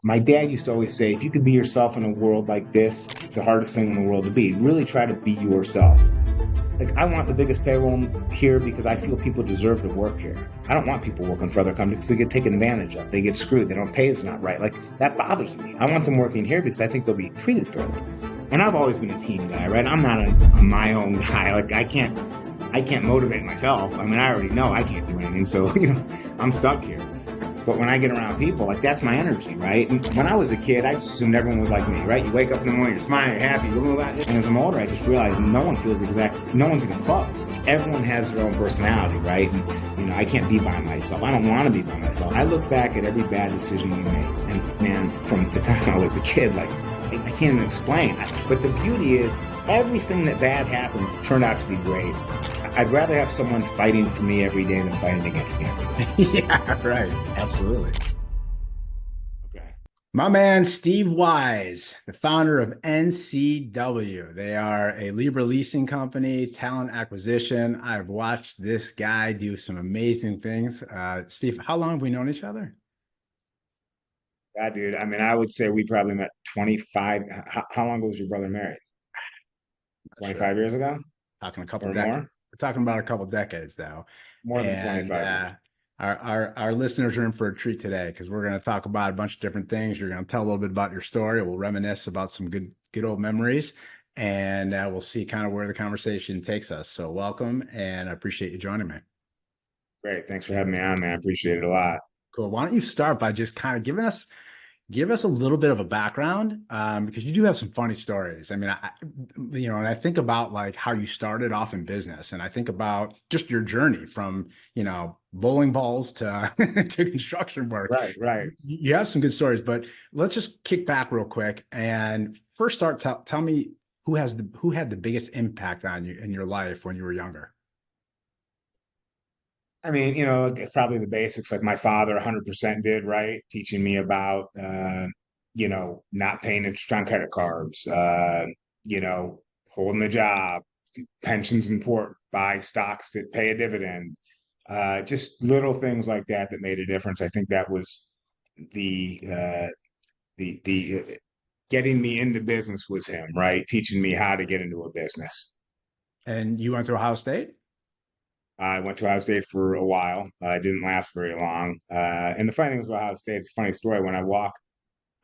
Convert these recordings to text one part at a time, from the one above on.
My dad used to always say, if you could be yourself in a world like this, it's the hardest thing in the world to be. Really try to be yourself. Like, I want the biggest payroll here because I feel people deserve to work here. I don't want people working for other companies because they get taken advantage of. They get screwed. They don't pay is not right. Like, that bothers me. I want them working here because I think they'll be treated fairly. And I've always been a team guy, right? I'm not a my own guy. Like, I can't motivate myself. I mean, I already know I can't do anything. So, I'm stuck here. But when I get around people, like, that's my energy, right? And when I was a kid, I just assumed everyone was like me, right? You wake up in the morning, you're smiling, you're happy, blah, blah, blah. And as I'm older, I just realized no one feels no one's even close. Like, everyone has their own personality, right? And, I can't be by myself. I don't want to be by myself. I look back at every bad decision we made. And man, from the time I was a kid, like, I can't even explain. But the beauty is, everything that bad happened turned out to be great. I'd rather have someone fighting for me every day than fighting against me. Yeah, right. Absolutely. Okay. My man, Steve Wise, the founder of NCW. They are a Libra leasing company, talent acquisition. I've watched this guy do some amazing things. Steve, how long have we known each other? Yeah, dude. I mean, I would say we probably met 25. How long ago was your brother married? Not sure. 25 years ago Talking a couple or decades. more? We're talking about a couple decades now. More than And 25 years. our listeners are in for a treat today because we're going to talk about a bunch of different things. You're going to tell a little bit about your story. We'll reminisce about some good old memories, and we'll see kind of where the conversation takes us. So welcome, and I appreciate you joining me. Great. Thanks for having me on, man. I appreciate it a lot. Cool. Why don't you start by just kind of give us a little bit of a background, because you do have some funny stories. I mean, and I think about like how you started off in business, and I think about just your journey from, bowling balls to to construction work. Right, right. You have some good stories, but let's just kick back real quick and first start. Tell me who had the biggest impact on you in your life when you were younger. I mean, probably the basics like my father 100% did, right? Teaching me about, not paying interest on credit cards, you know, holding the job, pensions important, buy stocks that pay a dividend, just little things like that that made a difference. I think that was the getting me into business was him, right? Teaching me how to get into a business. And you went to Ohio State? I went to Ohio State for a while. It didn't last very long. And the funny thing is with Ohio State, it's a funny story. When I walk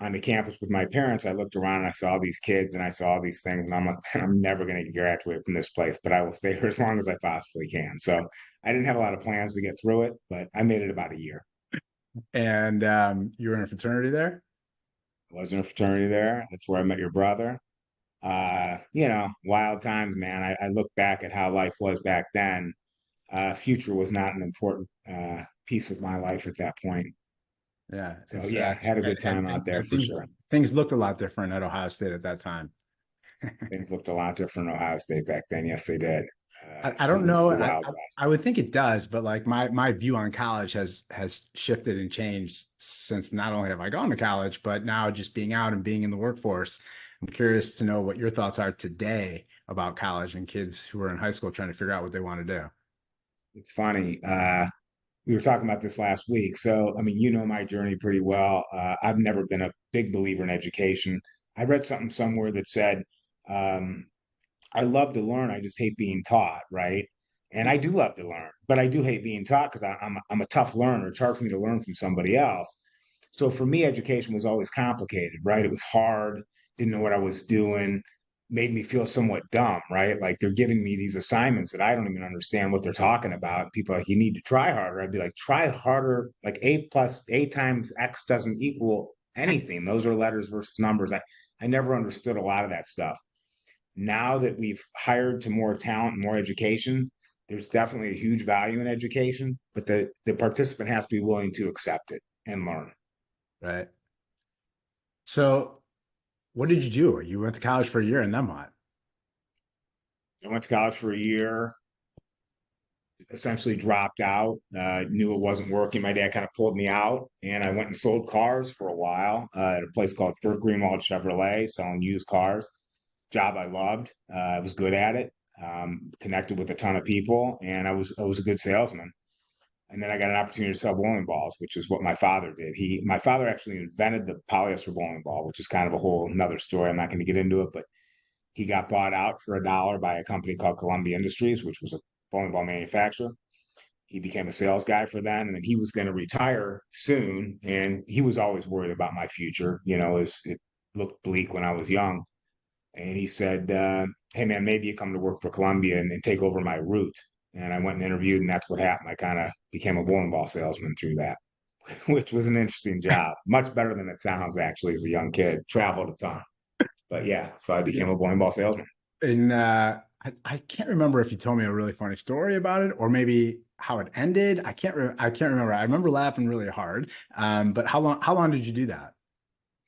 on the campus with my parents, I looked around and I saw all these kids and I saw all these things, and I'm like, I'm never going to graduate from this place, but I will stay here as long as I possibly can. So I didn't have a lot of plans to get through it, but I made it about a year. And you were in a fraternity there? I was in a fraternity there. That's where I met your brother. Wild times, man. I look back at how life was back then. Future was not an important piece of my life at that point. Yeah, So it's yeah, had a good and, time out and there and for things sure. things looked a lot different at Ohio State at that time. Things looked a lot different in Ohio State back then. Yes, they did. I It don't was know. the I, Wild I West. I would think it does, but like my view on college has shifted and changed since not only have I gone to college, but now just being out and being in the workforce. I'm curious to know what your thoughts are today about college and kids who are in high school trying to figure out what they want to do. It's funny. We were talking about this last week. So, I mean, you know my journey pretty well. I've never been a big believer in education. I read something somewhere that said, um, I love to learn. I just hate being taught, right? And I do love to learn, but I do hate being taught because I'm a tough learner. It's hard for me to learn from somebody else. So for me, education was always complicated, right? It was hard, didn't know what I was doing, made me feel somewhat dumb, right? Like they're giving me these assignments that I don't even understand what they're talking about. People are like, you need to try harder. I'd be like, try harder. Like A times X doesn't equal anything. Those are letters versus numbers. I never understood a lot of that stuff. Now that we've hired to more talent, more education, there's definitely a huge value in education, but the participant has to be willing to accept it and learn. Right. So what did you do? You went to college for a year and then what? I went to college for a year, essentially dropped out, knew it wasn't working. My dad kind of pulled me out, and I went and sold cars for a while at a place called Burt Greenwald Chevrolet, selling used cars. Job I loved. I was good at it. Connected with a ton of people, and I was a good salesman. And then I got an opportunity to sell bowling balls, which is what my father did. My father actually invented the polyester bowling ball, which is kind of a whole another story. I'm not going to get into it, but he got bought out for $1 by a company called Columbia Industries, which was a bowling ball manufacturer. He became a sales guy for them, and then he was going to retire soon. And he was always worried about my future. As it looked bleak when I was young. And he said, "Hey man, maybe you come to work for Columbia and take over my route." And I went and interviewed, and that's what happened. I kind of became a bowling ball salesman through that, which was an interesting job. Much better than it sounds, actually, as a young kid. Traveled a ton. But yeah, so I Yeah. became a bowling ball salesman. And I can't remember if you told me a really funny story about it or maybe how it ended. I can't remember. I remember laughing really hard. But how long did you do that?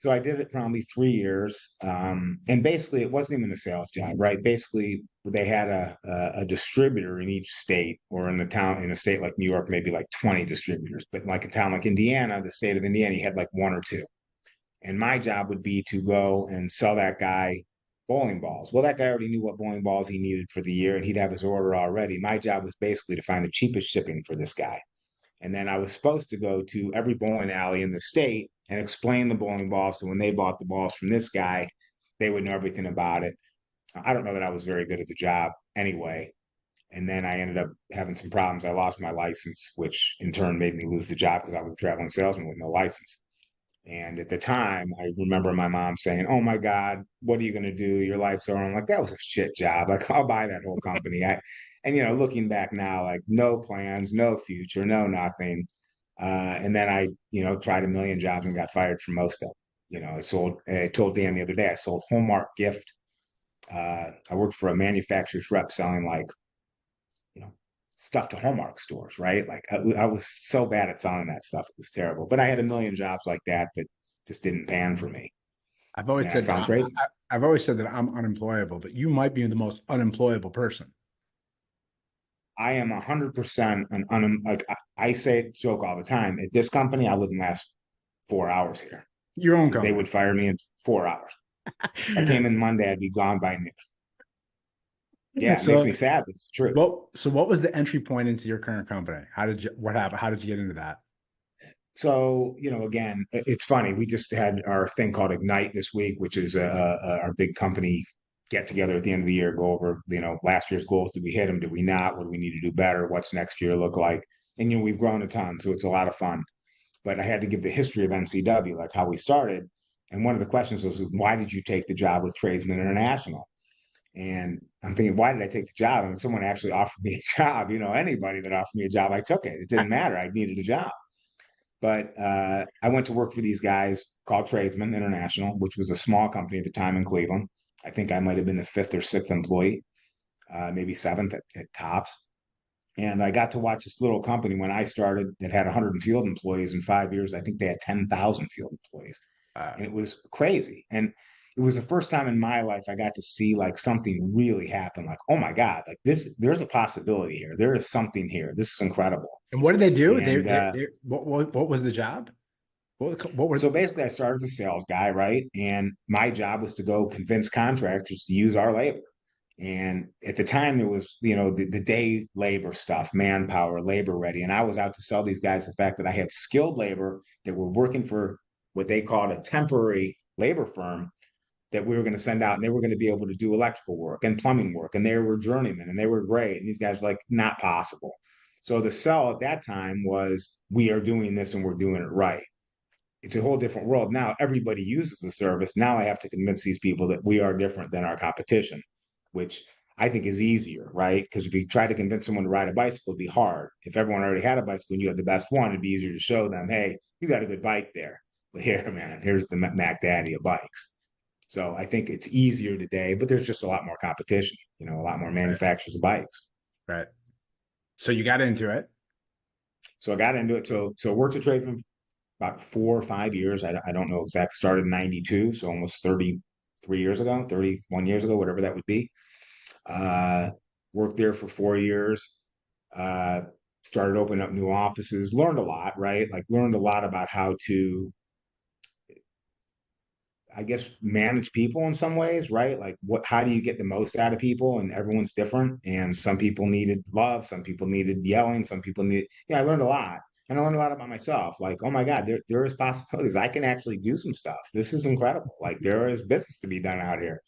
So I did it probably 3 years. And basically, it wasn't even a sales job, right? Basically, they had a distributor in each state, or in a state like New York, maybe like 20 distributors. But like a town like Indiana, the state of Indiana, you had like one or two. And my job would be to go and sell that guy bowling balls. Well, that guy already knew what bowling balls he needed for the year, and he'd have his order already. My job was basically to find the cheapest shipping for this guy. And then I was supposed to go to every bowling alley in the state and explain the bowling balls. So when they bought the balls from this guy, they would know everything about it. I don't know that I was very good at the job anyway. And then I ended up having some problems. I lost my license, which in turn made me lose the job because I was a traveling salesman with no license. And at the time, I remember my mom saying, "Oh my God, what are you going to do? Your life's over." I'm like, "That was a shit job. Like, I'll buy that whole company." And looking back now, like, no plans, no future, no nothing. And then I, tried a million jobs and got fired from most of them. I told Dan the other day, I sold Hallmark gift. I worked for a manufacturer's rep selling like, you know, stuff to Hallmark stores, right? Like I was so bad at selling that stuff. It was terrible. But I had a million jobs like that that just didn't pan for me. I've And always then I said that found trades. I've always said that I'm unemployable, but you might be the most unemployable person. I am 100% like I say joke all the time. At this company, I wouldn't last 4 hours here. Your own They company. would fire me in 4 hours. If I came in Monday, I'd be gone by noon. Yeah, it makes So me sad, but it's true. what was the entry point into your current company? What happened? How did you get into that? So, again, it's funny. We just had our thing called Ignite this week, which is our big company get together at the end of the year, go over, last year's goals. Did we hit them? Did we not? What do we need to do better? What's next year look like? And, we've grown a ton, so it's a lot of fun. But I had to give the history of MCW, like how we started. And one of the questions was, why did you take the job with Tradesman International? And I'm thinking, why did I take the job? I mean, someone actually offered me a job. Anybody that offered me a job, I took it. It didn't matter. I needed a job. But I went to work for these guys called Tradesman International, which was a small company at the time in Cleveland. I think I might have been the fifth or sixth employee, maybe seventh at tops. And I got to watch this little company when I started that had 100 field employees. In 5 years, I think they had 10,000 field employees. Uh, And it was crazy. And it was the first time in my life I got to see like something really happen. Like, oh my God, like this, there's a possibility here. There is something here. This is incredible. and what did they do? And What was the job? What were So basically, I started as a sales guy, right? And my job was to go convince contractors to use our labor. And at the time, there was, the day labor stuff, manpower, labor ready. And I was out to sell these guys the fact that I had skilled labor that were working for what they called a temporary labor firm that we were going to send out, and they were going to be able to do electrical work and plumbing work. And they were journeymen and they were great. And these guys were like, not possible. So the sell at that time was, we are doing this and we're doing it right. It's a whole different world. Now everybody uses the service. Now I have to convince these people that we are different than our competition, which I think is easier, right? Because if you try to convince someone to ride a bicycle, it'd be hard. If everyone already had a bicycle and you had the best one, it'd be easier to show them, hey, you got a good bike there. But here, man, here's the Mac Daddy of bikes. So I think it's easier today, but there's just a lot more competition, a lot more right, manufacturers of bikes. right. So you got into it. So I got into it. So worked at Tradesman about 4 or 5 years. I don't know exact. Started in '92, so almost 33 years ago, 31 years ago, whatever that would be. Uh, Worked there for 4 years. Uh, Started opening up new offices. Learned a lot, right? Like learned a lot about how to I guess, manage people in some ways, right? Like how do you get the most out of people? And everyone's different. And some people needed love, some people needed yelling, some people need, I learned a lot. And I learned a lot about myself. Like, oh my God, there is possibilities. I can actually do some stuff. This is incredible. Like there is business to be done out here.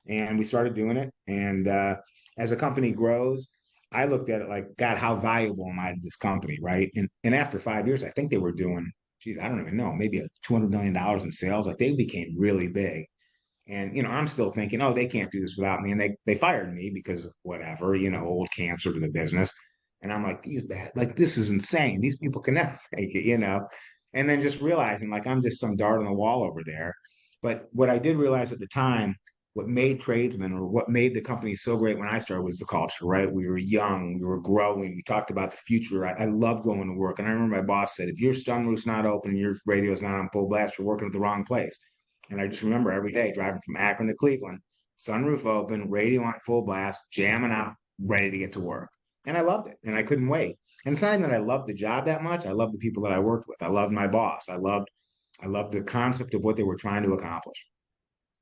And we started doing it. And as a company grows, I looked at it like, God, how valuable am I to this company, right? And after 5 years, I think they were doing, geez, I don't even know, maybe $200 million in sales. Like they became really big. And I'm still thinking, oh, they can't do this without me. And they fired me because of whatever, old cancer to the business. And I'm like, these bad, like this is insane. These people can never make it. And then just realizing like I'm just some dart on the wall over there. But what I did realize at the time, what made tradesmen or what made the company so great when I started was the culture, right? We were young, we were growing, we talked about the future. I loved going to work. And I remember my boss said, if your sunroof's not open and your radio's not on full blast, you're working at the wrong place. And I just remember every day driving from Akron to Cleveland, sunroof open, radio on full blast, jamming out, ready to get to work. And I loved it and I couldn't wait. And it's not even that I loved the job that much. I loved the people that I worked with. I loved my boss. I loved the concept of what they were trying to accomplish.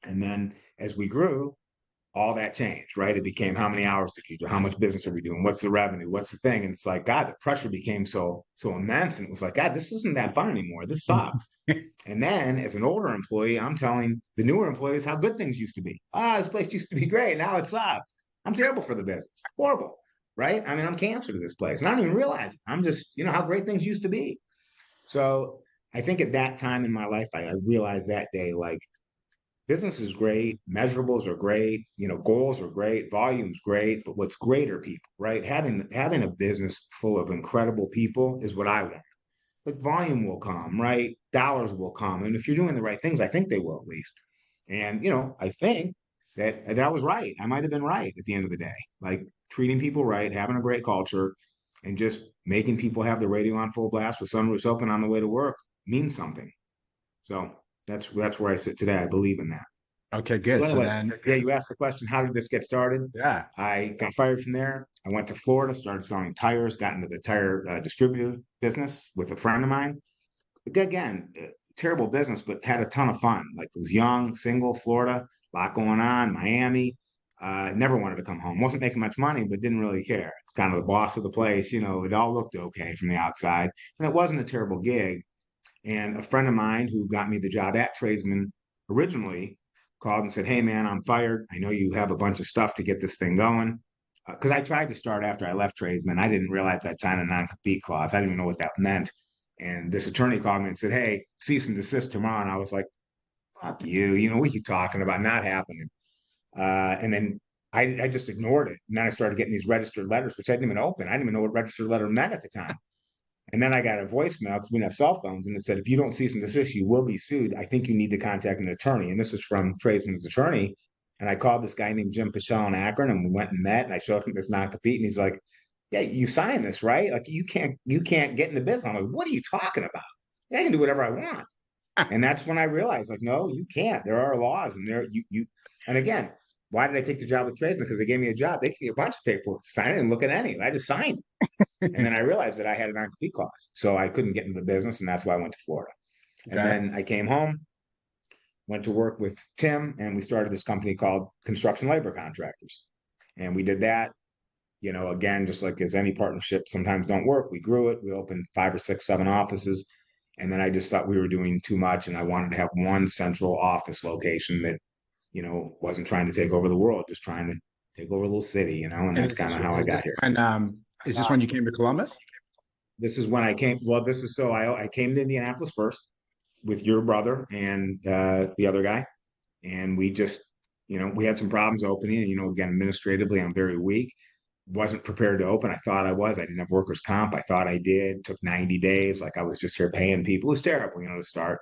And then as we grew, all that changed, right? It became how many hours did you do? How much business are we doing? What's the revenue? What's the thing? And it's like, God, the pressure became so immense. And it was like, God, this isn't that fun anymore. This sucks. And then as an older employee, I'm telling the newer employees how good things used to be. This place used to be great. Now it sucks. I'm terrible for the business. Horrible. Right? I mean, I'm cancer to this place. And I don't even realize it. I'm just, how great things used to be. So I think at that time in my life, I realized that day, like, business is great, measurables are great, goals are great, volume's great, but what's great are people, right? Having a business full of incredible people is what I want. Like volume will come, right? Dollars will come. And if you're doing the right things, I think they will at least. And I think that I was right. I might have been right at the end of the day. Like treating people right, having a great culture, and just making people have the radio on full blast with sunroofs open on the way to work means something. So that's where I sit today. I believe in that. Okay, So good. So anyway, then, yeah, you asked the question, how did this get started? yeah. I got fired from there. I went to Florida, started selling tires, got into the tire distributor business with a friend of mine. Again, terrible business, but had a ton of fun. Like was young, single, Florida, a lot going on, Miami. Never wanted to come home. Wasn't making much money, but didn't really care. It's kind of the boss of the place. It all looked okay from the outside. And it wasn't a terrible gig. And a friend of mine who got me the job at Tradesman originally called and said, "Hey, man, I'm fired. I know you have a bunch of stuff to get this thing going." Because I tried to start after I left Tradesman. I didn't realize I'd signed a non compete clause. I didn't even know what that meant. And this attorney called me and said, "Hey, cease and desist tomorrow." And I was like, "Fuck you. What are you talking about? Not happening." And then I just ignored it. And then I started getting these registered letters, which I didn't even open. I didn't even know what registered letter meant at the time. And then I got a voicemail because we didn't have cell phones, and it said, if you don't cease and desist, you will be sued. I think you need to contact an attorney. And this is from Tradesman's attorney. And I called this guy named Jim Pichel in Akron, and we went and met, and I showed him this non-compete, and he's like, "Yeah, you signed this, right? Like you can't get in the business." I'm like, "What are you talking about? I can do whatever I want." And that's when I realized, like, no, you can't. There are laws, and you. And again, why did I take the job with Tradesman? Because they gave me a job. They gave me a bunch of paperwork to sign. I didn't look at any. I just signed. And then I realized that I had a non-compete clause. So I couldn't get into the business. And that's why I went to Florida. And Okay. then I came home, went to work with Tim, and we started this company called Construction Labor Contractors. And we did that, again, just like as any partnership sometimes don't work. We grew it. We opened 5 or 6, 7 offices. And then I just thought we were doing too much. And I wanted to have one central office location that, wasn't trying to take over the world, just trying to take over a little city, and And that's kind of how I got here. is this when you came to Columbus? This is when I came. Well, this is so I came to Indianapolis first with your brother and the other guy, and we just, we had some problems opening. And again, administratively, I'm very weak. Wasn't prepared to open. I thought I was. I didn't have workers' comp. I thought I did. Took 90 days. Like I was just here paying people. It was terrible, to start.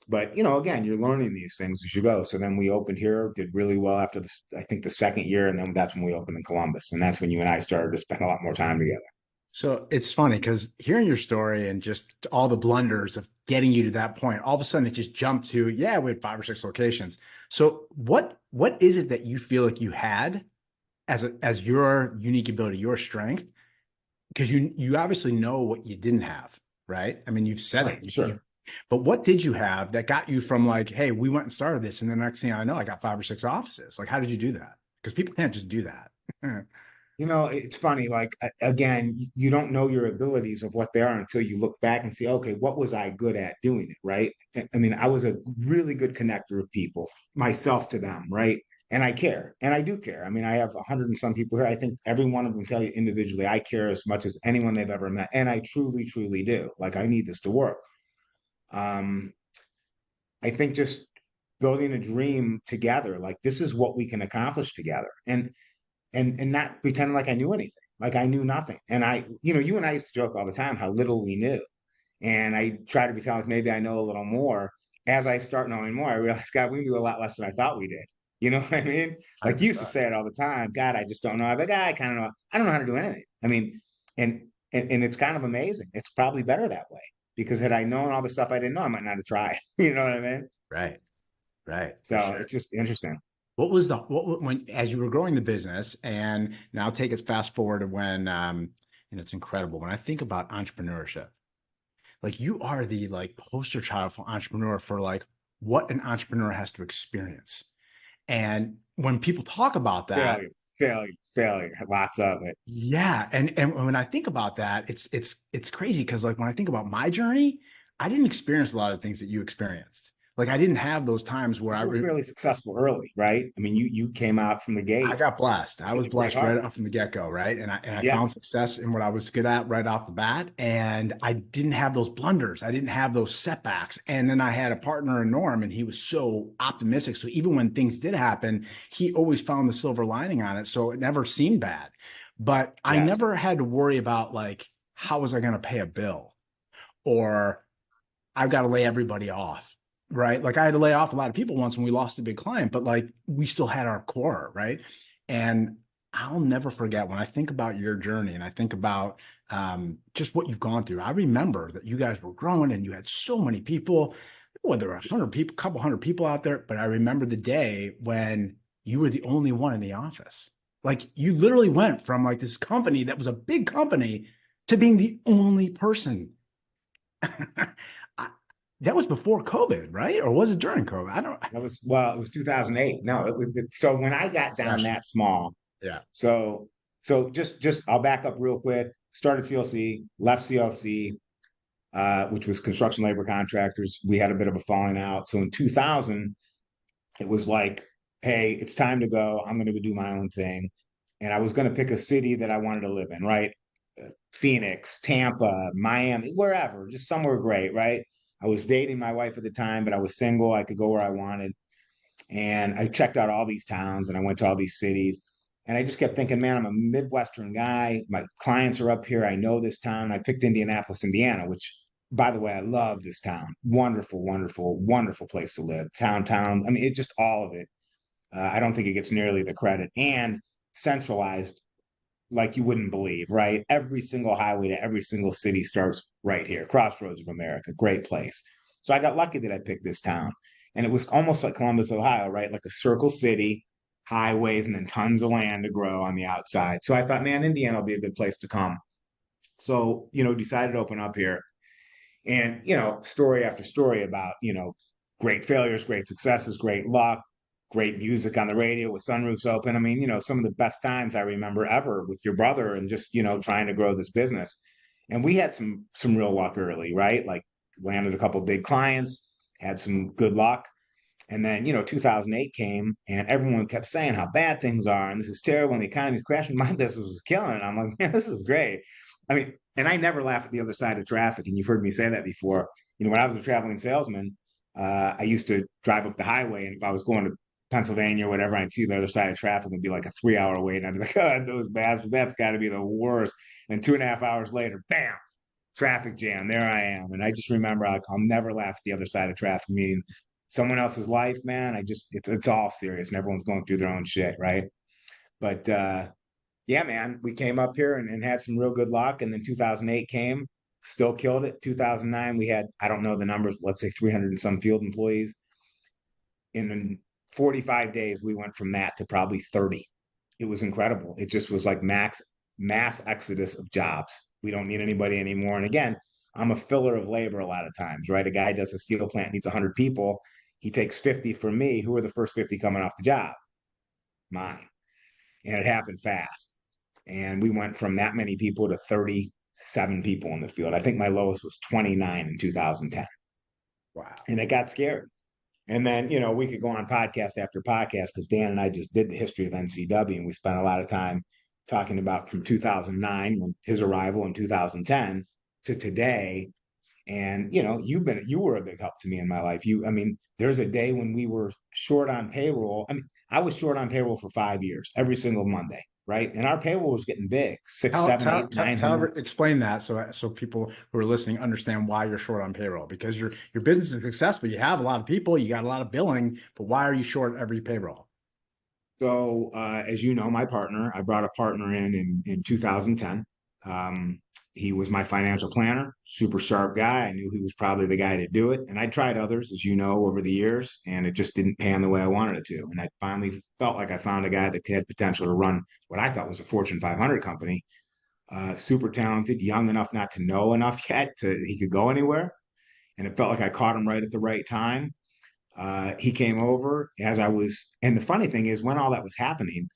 But again, you're learning these things as you go. So then we opened here, did really well after I think the second year, and then that's when we opened in Columbus, and that's when you and I started to spend a lot more time together. So it's funny because hearing your story and just all the blunders of getting you to that point, all of a sudden it just jumped to, yeah, we had 5 or 6 locations. So what is it that you feel like you had as your unique ability, your strength? Because you obviously know what you didn't have, right? I mean, you've said it. Right. Sure. But what did you have that got you from like, hey, we went and started this, and the next thing I know, I got 5 or 6 offices. Like, how did you do that? Because people can't just do that. You know, it's funny, like again, you don't know your abilities of what they are until you look back and see, okay, what was I good at doing it, right? I mean, I was a really good connector of people, myself to them, right? And I care, and I do care. I mean, I have 100 and some people here. I think every one of them tell you individually, I care as much as anyone they've ever met, and I truly, truly do. Like, I need this to work. Um, I think just building a dream together, like this is what we can accomplish together, and not pretending like I knew anything, like I knew nothing. And you and I used to joke all the time how little we knew. And I try to pretend like maybe I know a little more. As I start knowing more, I realize, God, we knew a lot less than I thought we did. You know what I mean? Like you used to 100%. say it all the time. God, I just don't know. I'm like, I kind of know. I don't know how to do anything. I mean, and it's kind of amazing. It's probably better that way because had I known all the stuff I didn't know, I might not have tried. You know what I mean? Right. Right. For So sure. it's just interesting. What was when as you were growing the business, and now take us fast forward to when and it's incredible when I think about entrepreneurship. Like you are the like poster child for entrepreneur for like what an entrepreneur has to experience. And when people talk about that, Failure, failure, failure. Lots of it. yeah, and when I think about that, it's crazy because like when I think about my journey, I didn't experience a lot of things that you experienced. Like I didn't have those times where You were fairly successful early, right? I mean, you came out from the I gate got blessed. I with was a great blessed right heart. off from the get-go, right? And I Yeah, found success in what I was good at right off the bat. And I didn't have those blunders. I didn't have those setbacks. And then I had a partner in Norm, and he was so optimistic. So even when things did happen, he always found the silver lining on it. So it never seemed bad. But I yes. never had to worry about like, how was I going to pay a bill? Or I've got to lay everybody off, right? Like I had to lay off a lot of people once when we lost a big client, but like we still had our core, right? And I'll never forget when I think about your journey and I think about just what you've gone through. I remember that you guys were growing and you had so many people, whether 100 people, a couple hundred people out there, but I remember the day when you were the only one in the office. Like you literally went from like this company that was a big company to being the only person. I, that was before COVID, right? Or was it during COVID? I don't. That was well, it was 2008. No, it was so when I got down Gosh, that small. yeah. So just I'll back up real quick. Started CLC, left CLC, which was construction labor contractors. We had a bit of a falling out. So in 2000, it was like, hey, it's time to go. I'm going to go do my own thing. And I was going to pick a city that I wanted to live in, right? Phoenix, Tampa, Miami, wherever, just somewhere great, right? I was dating my wife at the time, but I was single. I could go where I wanted. And I checked out all these towns and I went to all these cities. And I just kept thinking, man, I'm a Midwestern guy. My clients are up here. I know this town. I picked Indianapolis, Indiana, which, by the way, I love this town. Wonderful, wonderful, wonderful place to live. Town. I mean, it just all of it. I don't think it gets nearly the credit and centralized like you wouldn't believe, right? Every single highway to every single city starts right here, Crossroads of America, great place. So I got lucky that I picked this town. And it was almost like Columbus, Ohio, right? Like a circle city, highways, and then tons of land to grow on the outside. So I thought, man, Indiana will be a good place to come. So, decided to open up here. And, story after story about, great failures, great successes, great luck, great music on the radio with sunroofs open. I mean, some of the best times I remember ever with your brother and just, trying to grow this business. And we had some real luck early, right? Like landed a couple big clients, had some good luck. And then, 2008 came and everyone kept saying how bad things are and this is terrible and the economy's crashing. My business was killing it. I'm like, man, this is great. I mean, and I never laugh at the other side of traffic. And you've heard me say that before. When I was a traveling salesman, I used to drive up the highway. And if I was going to Pennsylvania or whatever, I'd see the other side of traffic would be like a 3 hour wait. And I'd be like, oh, those bastards, that's got to be the worst. And 2.5 hours later, bam, traffic jam. There I am. And I just remember I'll never laugh at the other side of traffic, meaning someone else's life, man. It's all serious and everyone's going through their own shit, right? But yeah, man, we came up here and had some real good luck. And then 2008 came, still killed it. 2009, we had, I don't know the numbers, let's say 300 and some field employees. In 45 days, we went from that to probably 30. It was incredible. It just was like mass exodus of jobs. We don't need anybody anymore. And again, I'm a filler of labor a lot of times, right? A guy does a steel plant, needs 100 people. He takes 50 from me. Who are the first 50 coming off the job? Mine. And it happened fast. And we went from that many people to 37 people in the field. I think my lowest was 29 in 2010. Wow. And it got scary. And then, you know, we could go on podcast after podcast because Dan and I just did the history of NCW, and we spent a lot of time talking about from 2009, when his arrival, in 2010 to today. And, you know, you were a big help to me in my life. I mean, there's a day when we were short on payroll. I mean, I was short on payroll for 5 years, every single Monday, right? And our payroll was getting big, six, seven, eight, 900. Explain that so people who are listening understand why you're short on payroll, because your business is successful. You have a lot of people, you got a lot of billing, but why are you short every payroll? So, as you know, my partner, I brought a partner in 2010. Um, he was my financial planner, super sharp guy. I knew he was probably the guy to do it. And I tried others, as you know, over the years, and it just didn't pan the way I wanted it to. And I finally felt like I found a guy that had potential to run what I thought was a Fortune 500 company. Super talented, young enough not to know enough yet to he could go anywhere. And it felt like I caught him right at the right time. He came over as I was, and the funny thing is, when all that was happening,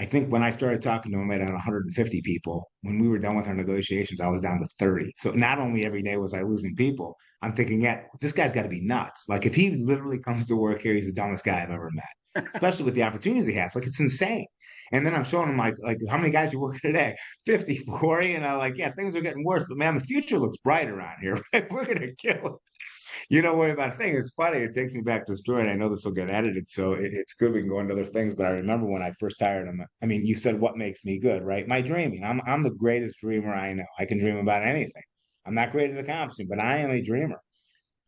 I think when I started talking to him, I had 150 people. When we were done with our negotiations, I was down to 30. So not only every day was I losing people, I'm thinking, yeah, this guy's got to be nuts. Like if he literally comes to work here, he's the dumbest guy I've ever met, especially with the opportunities he has. Like it's insane. And then I'm showing him like how many guys you working today? 54, you know, like, yeah, things are getting worse, but man, the future looks bright around here. Right? We're going to kill it. You know what about a thing? It's funny. It takes me back to a story, and I know this will get edited, so it's good. We can go into other things. But I remember when I first hired him. I mean, you said what makes me good, right? My dreaming. I'm the greatest dreamer I know. I can dream about anything. I'm not great at accomplishing, but I am a dreamer.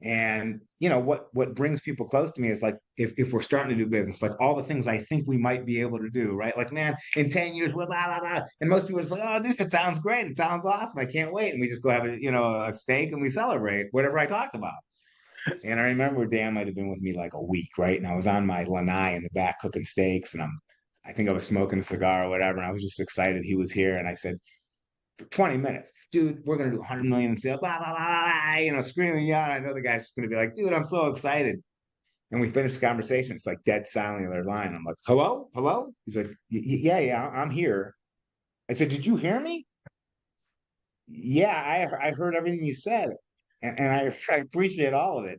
And you know what brings people close to me is like if we're starting to do business, like all the things I think we might be able to do, right? Like, man, in 10 years, blah blah blah blah. And most people are just like, oh, this it sounds great, it sounds awesome, I can't wait. And we just go have a steak and we celebrate whatever I talked about. And I remember Dan might have been with me like a week, right? And I was on my lanai in the back cooking steaks, and I think I was smoking a cigar or whatever. And I was just excited he was here. And I said, for 20 minutes, dude, we're gonna do 100 million in sales, blah blah blah, blah, screaming, yelling. I know the guy's just gonna be like, dude, I'm so excited. And we finished the conversation. It's like dead silent on their line. I'm like, hello, hello. He's like, yeah, yeah, I'm here. I said, did you hear me? Yeah, I heard everything you said, and I appreciate all of it.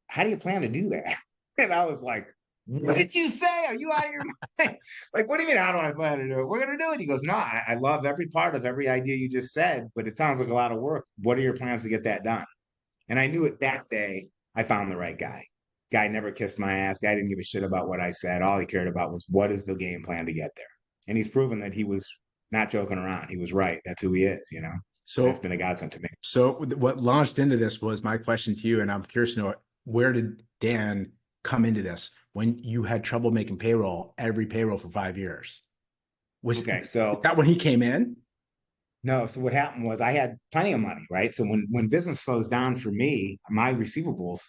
How do you plan to do that? And I was like, what did you say? Are you out of your mind? Like, what do you mean, how do I plan to do it? We're going to do it. He goes, no, I love every part of every idea you just said, but it sounds like a lot of work. What are your plans to get that done? And I knew it that day. I found the right guy. Guy never kissed my ass. Guy didn't give a shit about what I said. All he cared about was what is the game plan to get there. And he's proven that he was not joking around. He was right. That's who he is, you know? And it's So been a godsend to me. so what launched into this was my question to you, and I'm curious to know, where did Dan come into this when you had trouble making every payroll for 5 years? Was Okay, so that when he came in? no, so what happened was I had plenty of money, right? So when business slows down for me, my receivables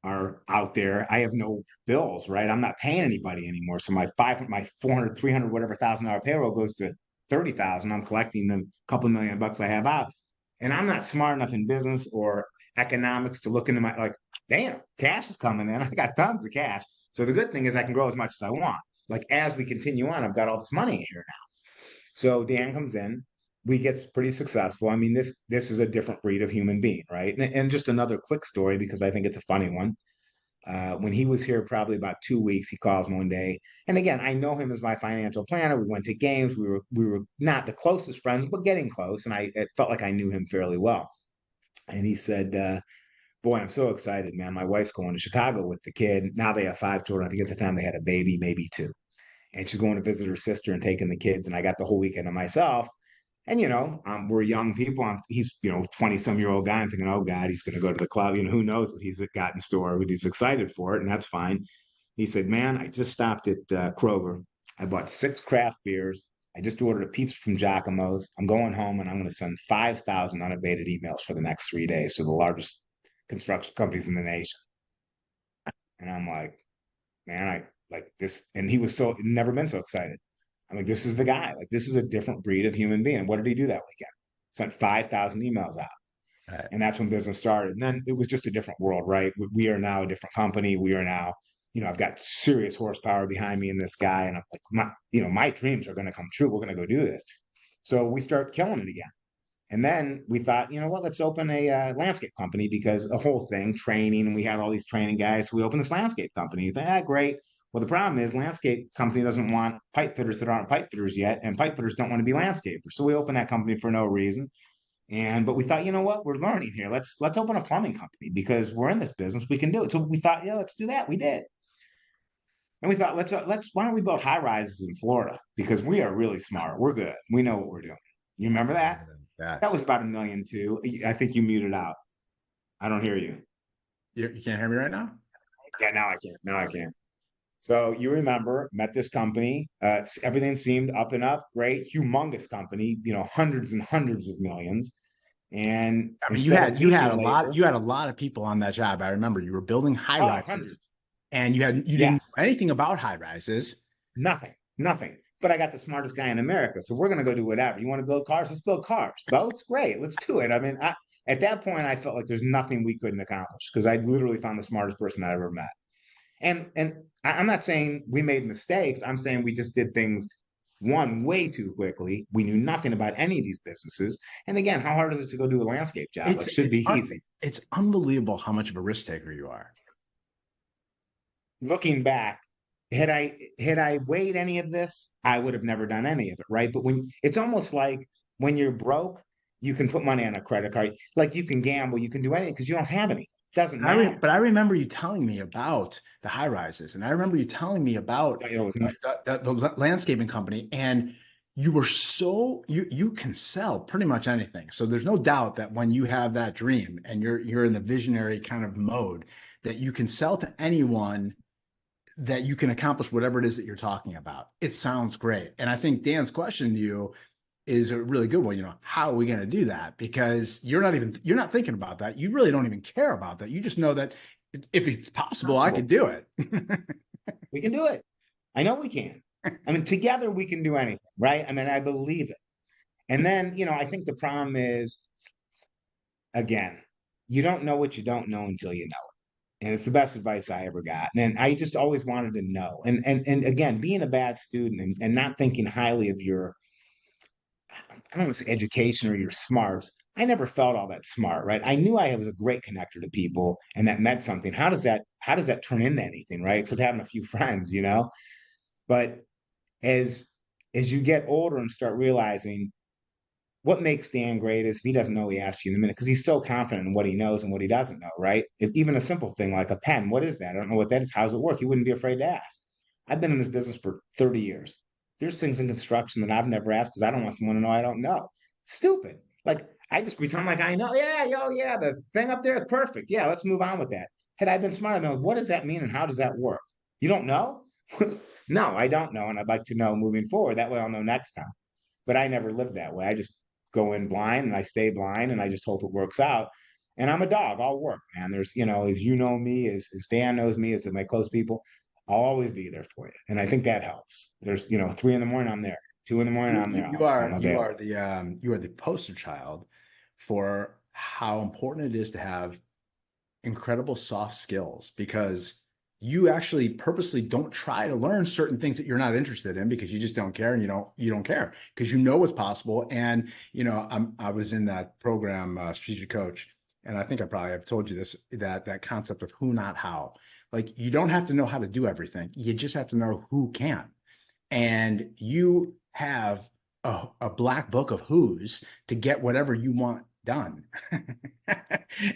are out there. I have no bills, right? I'm not paying anybody anymore. So my 400, 300, whatever $1,000 payroll goes to 30,000. I'm collecting the couple million bucks I have out. And I'm not smart enough in business or economics to look into my like, damn, cash is coming in. I got tons of cash. So the good thing is I can grow as much as I want. Like as we continue on, I've got all this money here now. So Dan comes in, we get pretty successful. I mean, this is a different breed of human being, right? And just another quick story because I think it's a funny one. When he was here, probably about 2 weeks, he calls me one day, and again, I know him as my financial planner. We went to games. We were not the closest friends, but getting close, and it felt like I knew him fairly well. And he said, "Boy, I'm so excited, man. My wife's going to Chicago with the kid. Now they have 5 children. I think at the time they had a baby, maybe two, and she's going to visit her sister and taking the kids. And I got the whole weekend to myself." And we're young people. He's 20-some-year-old guy. I'm thinking, oh God, he's going to go to the club. Who knows what he's got in store? But he's excited for it, and that's fine. He said, "Man, I just stopped at Kroger. I bought 6 craft beers. I just ordered a pizza from Giacomo's. I'm going home, and I'm going to send 5,000 unabated emails for the next 3 days to the largest construction companies in the nation." And I'm like, man, I like this. And he was never been so excited. I'm like, this is the guy. Like, this is a different breed of human being. And what did he do that weekend? Sent 5,000 emails out. Right. And that's when business started. And then it was just a different world, right? We are now a different company. We are now, I've got serious horsepower behind me in this guy. And I'm like, my dreams are going to come true. We're going to go do this. So we start killing it again. And then we thought, you know what, let's open a landscape company because the whole thing, training, and we had all these training guys. So we opened this landscape company. You think, great. Well, the problem is landscape company doesn't want pipe fitters that aren't pipe fitters yet, and pipe fitters don't want to be landscapers. So we opened that company for no reason. But we thought, you know what, we're learning here. Let's open a plumbing company because we're in this business. We can do it. So we thought, yeah, let's do that. We did. And we thought, let's why don't we build high rises in Florida because we are really smart. We're good. We know what we're doing. You remember that? That That was about 1 million too. I think you muted out. I don't hear you. you can't hear me right now? Yeah, now I can. Now I can. So you remember, met this company. Everything seemed up and up. Great, humongous company. Hundreds and hundreds of millions. And I mean, instead of leasing labor, you had a lot of people on that job. I remember you were building high oh, rises hundreds. and you didn't Yes, know anything about high rises. nothing, nothing. But I got the smartest guy in America, so we're going to go do whatever. You want to build cars? Let's build cars. Boats? Great, let's do it. I mean, at that point, I felt like there's nothing we couldn't accomplish because I literally found the smartest person I ever met. And I'm not saying we made mistakes. I'm saying we just did things one way too quickly. We knew nothing about any of these businesses. And again, how hard is it to go do a landscape job? It's Like, should be easy. it's unbelievable how much of a risk taker you are. Looking back, had I weighed any of this, I would have never done any of it, right? But when it's almost like when you're broke, you can put money on a credit card, like you can gamble, you can do anything because you don't have anything. It doesn't matter. But I remember you telling me about the high rises, and I remember you telling me about You know, it was the landscaping company, and you were you can sell pretty much anything. So there's no doubt that when you have that dream and you're in the visionary kind of mode, that you can sell to anyone, that you can accomplish whatever it is that you're talking about. It sounds great. And I think Dan's question to you is a really good one. How are we going to do that? Because you're not thinking about that. You really don't even care about that. You just know that if it's possible, I could possible. do it. We can do it. I know we can. I mean, together we can do anything, right? I mean, I believe it. And then, I think the problem is, again, you don't know what you don't know until you know it. And it's the best advice I ever got. And I just always wanted to know. And again, being a bad student and not thinking highly of your, I don't want to say education or your smarts. I never felt all that smart, right? I knew I was a great connector to people and that meant something. How does that turn into anything, right? Except having a few friends. But as as you get older and start realizing what makes Dan great is if he doesn't know, he asks you in a minute because he's so confident in what he knows and what he doesn't know, right? Even a simple thing like a pen, what is that? I don't know what that is. How's it work? He wouldn't be afraid to ask. I've been in this business for 30 years. There's things in construction that I've never asked because I don't want someone to know I don't know. Stupid. Like I just pretend like I know. Yeah, yo, yeah, the thing up there is perfect. Yeah, let's move on with that. Had I been smart, I'd be like, what does that mean and how does that work? You don't know? No, I don't know. And I'd like to know moving forward. That way I'll know next time. But I never lived that way. I just go in blind and I stay blind and I just hope it works out. And I'm a dog. I'll work, man. There's, as you know me, as Dan knows me, as my close people, I'll always be there for you. And I think that helps. There's, 3 in the morning, I'm there. 2 in the morning, I'm there. I'm available. You are the poster child for how important it is to have incredible soft skills, because you actually purposely don't try to learn certain things that you're not interested in because you just don't care, and you don't care because you know what's possible. And I was in that program, Strategic Coach, and I think I probably have told you this, that concept of who, not how. Like, you don't have to know how to do everything. You just have to know who can. And you have a black book of who's to get whatever you want done.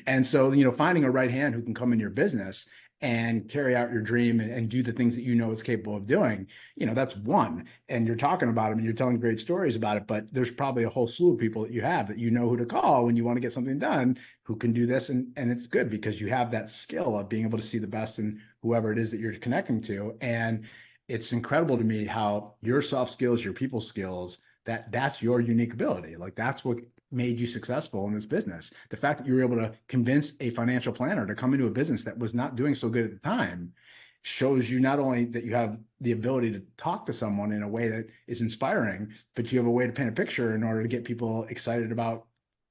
And so, finding a right hand who can come in your business and carry out your dream and do the things that it's capable of doing, that's one. And you're talking about them and you're telling great stories about it, but there's probably a whole slew of people that you have that who to call when you want to get something done, who can do this. And it's good because you have that skill of being able to see the best in whoever it is that you're connecting to. And it's incredible to me how your soft skills, your people skills, that's your unique ability. Like, that's what made you successful in this business. The fact that you were able to convince a financial planner to come into a business that was not doing so good at the time shows you not only that you have the ability to talk to someone in a way that is inspiring, but you have a way to paint a picture in order to get people excited about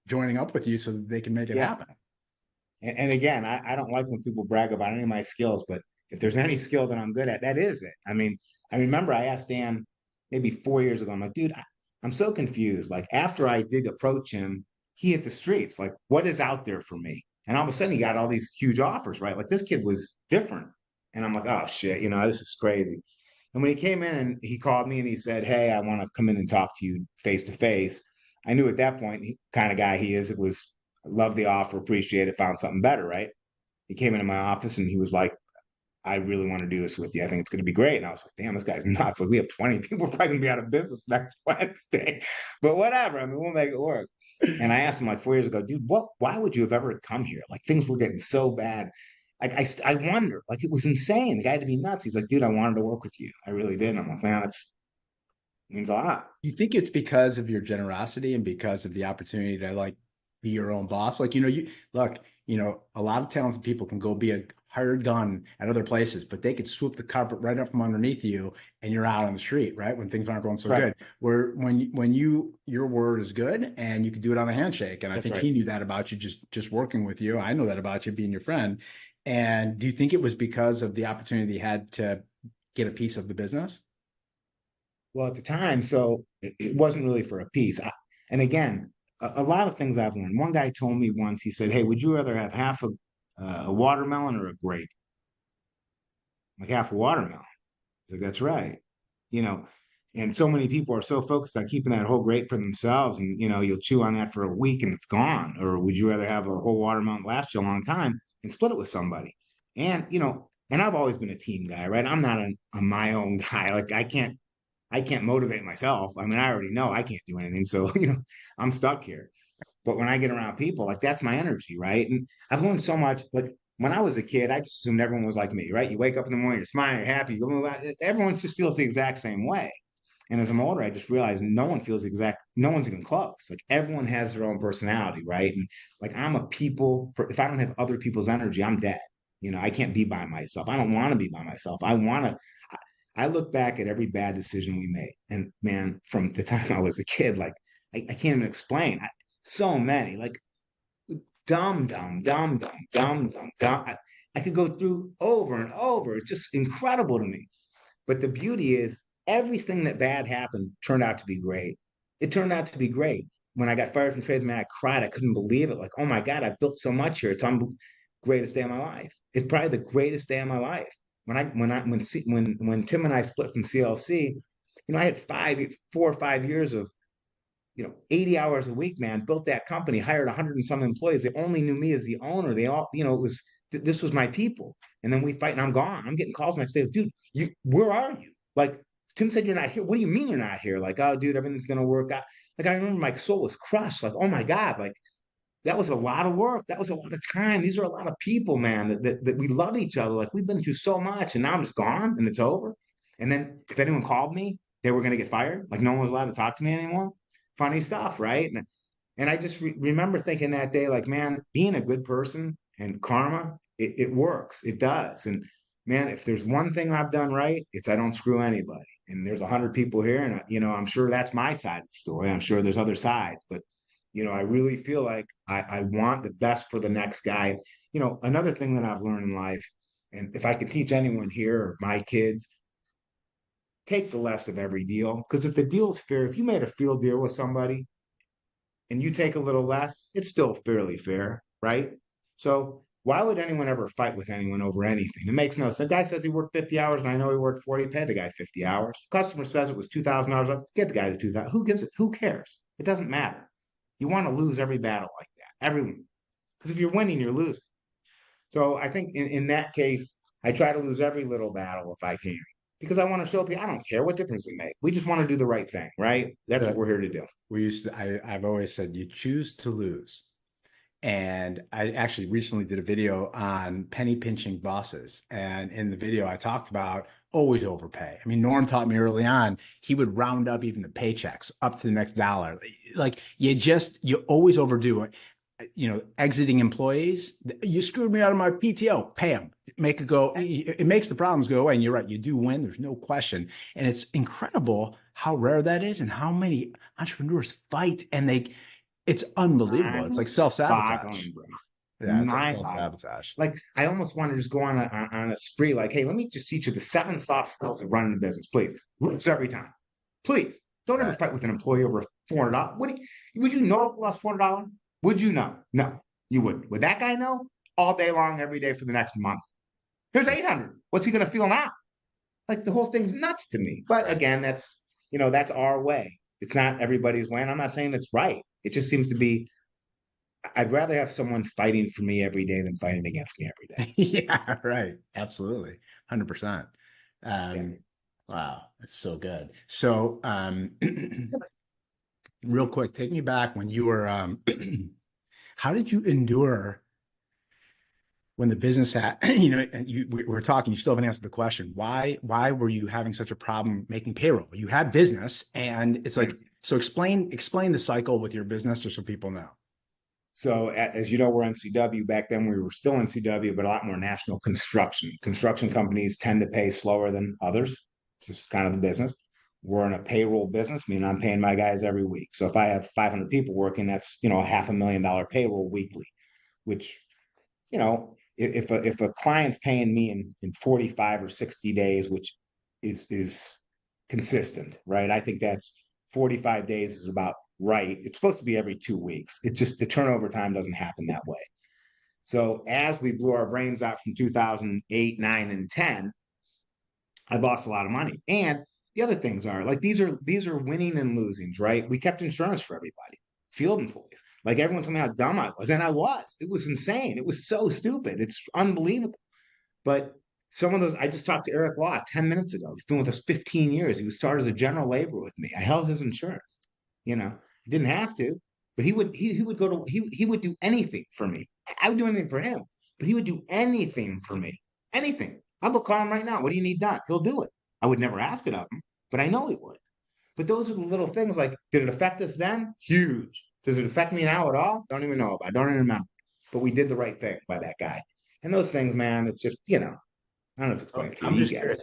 joining up with you so that they can make it Yeah. happen. And again, I don't like when people brag about any of my skills, but if there's any skill that I'm good at, that is it. I mean, I remember I asked Dan maybe 4 years ago, I'm like, dude, I'm so confused. Like after I did approach him, he hit the streets. Like, what is out there for me? And all of a sudden he got all these huge offers, right? Like this kid was different. And I'm like, oh shit, this is crazy. And when he came in and he called me and he said, hey, I want to come in and talk to you face to face. I knew at that point, kind of guy he is, it was love the offer, appreciate it, found something better, right? He came into my office and he was like, I really want to do this with you. I think it's going to be great. And I was like, damn, this guy's nuts. Like, we have 20 people. We're probably going to be out of business next Wednesday. But whatever. I mean, we'll make it work. And I asked him like 4 years ago, dude, why would you have ever come here? Like, things were getting so bad. Like, I wonder, like, it was insane. The guy had to be nuts. He's like, dude, I wanted to work with you. I really did. And I'm like, man, that's means a lot. You think it's because of your generosity and because of the opportunity to like be your own boss? Like, you look, a lot of talented people can go be a hired gun at other places, but they could swoop the carpet right up from underneath you and you're out on the street, right? When things aren't going so Right. good. Where when your word is good and you can do it on a handshake. And I That's think right. he knew that about you just working with you. I know that about you being your friend. And do you think it was because of the opportunity he had to get a piece of the business? Well, at the time, so it wasn't really for a piece. And again, a lot of things I've learned. One guy told me once, he said, hey, would you rather have half a watermelon or a grape? Like half a watermelon. Like, that's right. You know, and so many people are so focused on keeping that whole grape for themselves, and you'll chew on that for a week and it's gone. Or would you rather have a whole watermelon last you a long time and split it with somebody? And and I've always been a team guy, right? I'm not a my own guy. Like I can't motivate myself. I mean, I already know I can't do anything. So, I'm stuck here. But when I get around people, like that's my energy, right? And I've learned so much. Like when I was a kid, I just assumed everyone was like me, right? You wake up in the morning, you're smiling, you're happy, you go move out. Everyone just feels the exact same way. And as I'm older, I just realized no one's even close. Like everyone has their own personality, right? And like I'm a people, if I don't have other people's energy, I'm dead. I can't be by myself. I don't want to be by myself. I look back at every bad decision we made. And man, from the time I was a kid, like I can't even explain. So many, like dumb, dumb, dumb, dumb, dumb, dumb, dumb. I could go through over and over. It's just incredible to me. But the beauty is everything that bad happened turned out to be great. It turned out to be great. When I got fired from Tradesman, I cried. I couldn't believe it. Like, oh my God, I built so much here. It's the greatest day of my life. It's probably the greatest day of my life. When Tim and I split from CLC, I had 4 or 5 years of 80 hours a week, man, built that company, hired 100 and some employees. They only knew me as the owner. They all, this was my people. And then we fight and I'm gone. I'm getting calls next day. Dude, where are you? Like, Tim said, you're not here. What do you mean you're not here? Like, oh, dude, everything's going to work out. Like, I remember my soul was crushed. Like, oh my God, like, that was a lot of work. That was a lot of time. These are a lot of people, man, that we love each other. Like, we've been through so much and now I'm just gone and it's over. And then if anyone called me, they were going to get fired. Like, no one was allowed to talk to me anymore. Funny stuff, right? And I just remember thinking that day, like, man, being a good person and karma, it works. It does. And man, if there's one thing I've done right, it's I don't screw anybody. And there's 100 people here, and I'm sure that's my side of the story. I'm sure there's other sides, but I really feel like I want the best for the next guy. Another thing that I've learned in life, and if I could teach anyone here or my kids, take the less of every deal. Because if the deal's fair, if you made a field deal with somebody and you take a little less, it's still fairly fair, right? So why would anyone ever fight with anyone over anything? It makes no sense. The guy says he worked 50 hours and I know he worked 40, pay the guy 50 hours. Customer says it was $2,000 up, get the guy the 2,000. Who gives it? Who cares? It doesn't matter. You want to lose every battle like that. Everyone. Because if you're winning, you're losing. So I think in that case, I try to lose every little battle if I can. Because I want to show people I don't care what difference it makes. We just want to do the right thing, right? That's what That we're here to do. I've always said you choose to lose. And I actually recently did a video on penny pinching bosses. And in the video, I talked about always overpay. I mean, Norm taught me early on, he would round up even the paychecks up to the next dollar. Like you always overdo it. Exiting employees, you screwed me out of my PTO, pay them, make it go. It makes the problems go away. And you're right, you do win. There's no question. And it's incredible how rare that is and how many entrepreneurs fight and It's unbelievable. It's like self-sabotage. Mind-boggling, bro. Yeah, it's like Mind-boggling. self-sabotage. Like I almost want to just go on a spree. Like, hey, let me just teach you the 7 soft skills of running a business, please. Lose every time, please. Don't ever Right. fight with an employee over $400. Would you know if it lost $400? Would you know? No, you wouldn't. Would that guy know? All day long, every day for the next month. Here's 800. What's he going to feel now? Like the whole thing's nuts to me. But Right. again, that's our way. It's not everybody's way. And I'm not saying it's right. It just seems to be. I'd rather have someone fighting for me every day than fighting against me every day. Yeah, right. Absolutely. 100%. Yeah. Wow, that's so good. So, real quick, take me back when you were, how did you endure when the business had, and we were talking, you still haven't answered the question. Why were you having such a problem making payroll? You had business and it's like, so explain the cycle with your business just so people know. So, as you know, we're NCW. Back then, we were still NCW, but a lot more national construction. Construction companies tend to pay slower than others. It's just kind of the business. We're in a payroll business, meaning I'm paying my guys every week. So if I have 500 people working, that's a $500,000 payroll weekly, which if a client's paying me in 45 or 60 days, which is consistent, right? I think that's 45 days is about right. It's supposed to be every 2 weeks. It just the turnover time doesn't happen that way. So as we blew our brains out from 2008, 9, and 10, I lost a lot of money. And the other things are like these are winning and losings, right? We kept insurance for everybody, field employees. Like everyone told me how dumb I was, and I was. It was insane. It was so stupid. It's unbelievable. But some of those, I just talked to Eric Law 10 minutes ago. He's been with us 15 years. He was started as a general laborer with me. I held his insurance. He didn't have to, but he would go to he would do anything for me. I would do anything for him, but he would do anything for me. Anything. I'll go call him right now. What do you need done? He'll do it. I would never ask it of him, but I know he would. But those are the little things like, did it affect us then? Huge. Does it affect me now at all? Don't even know about it. Don't even remember. But we did the right thing by that guy. And those things, man, it's just, I don't know if to explain Okay, it to you. I'm You just get it. curious.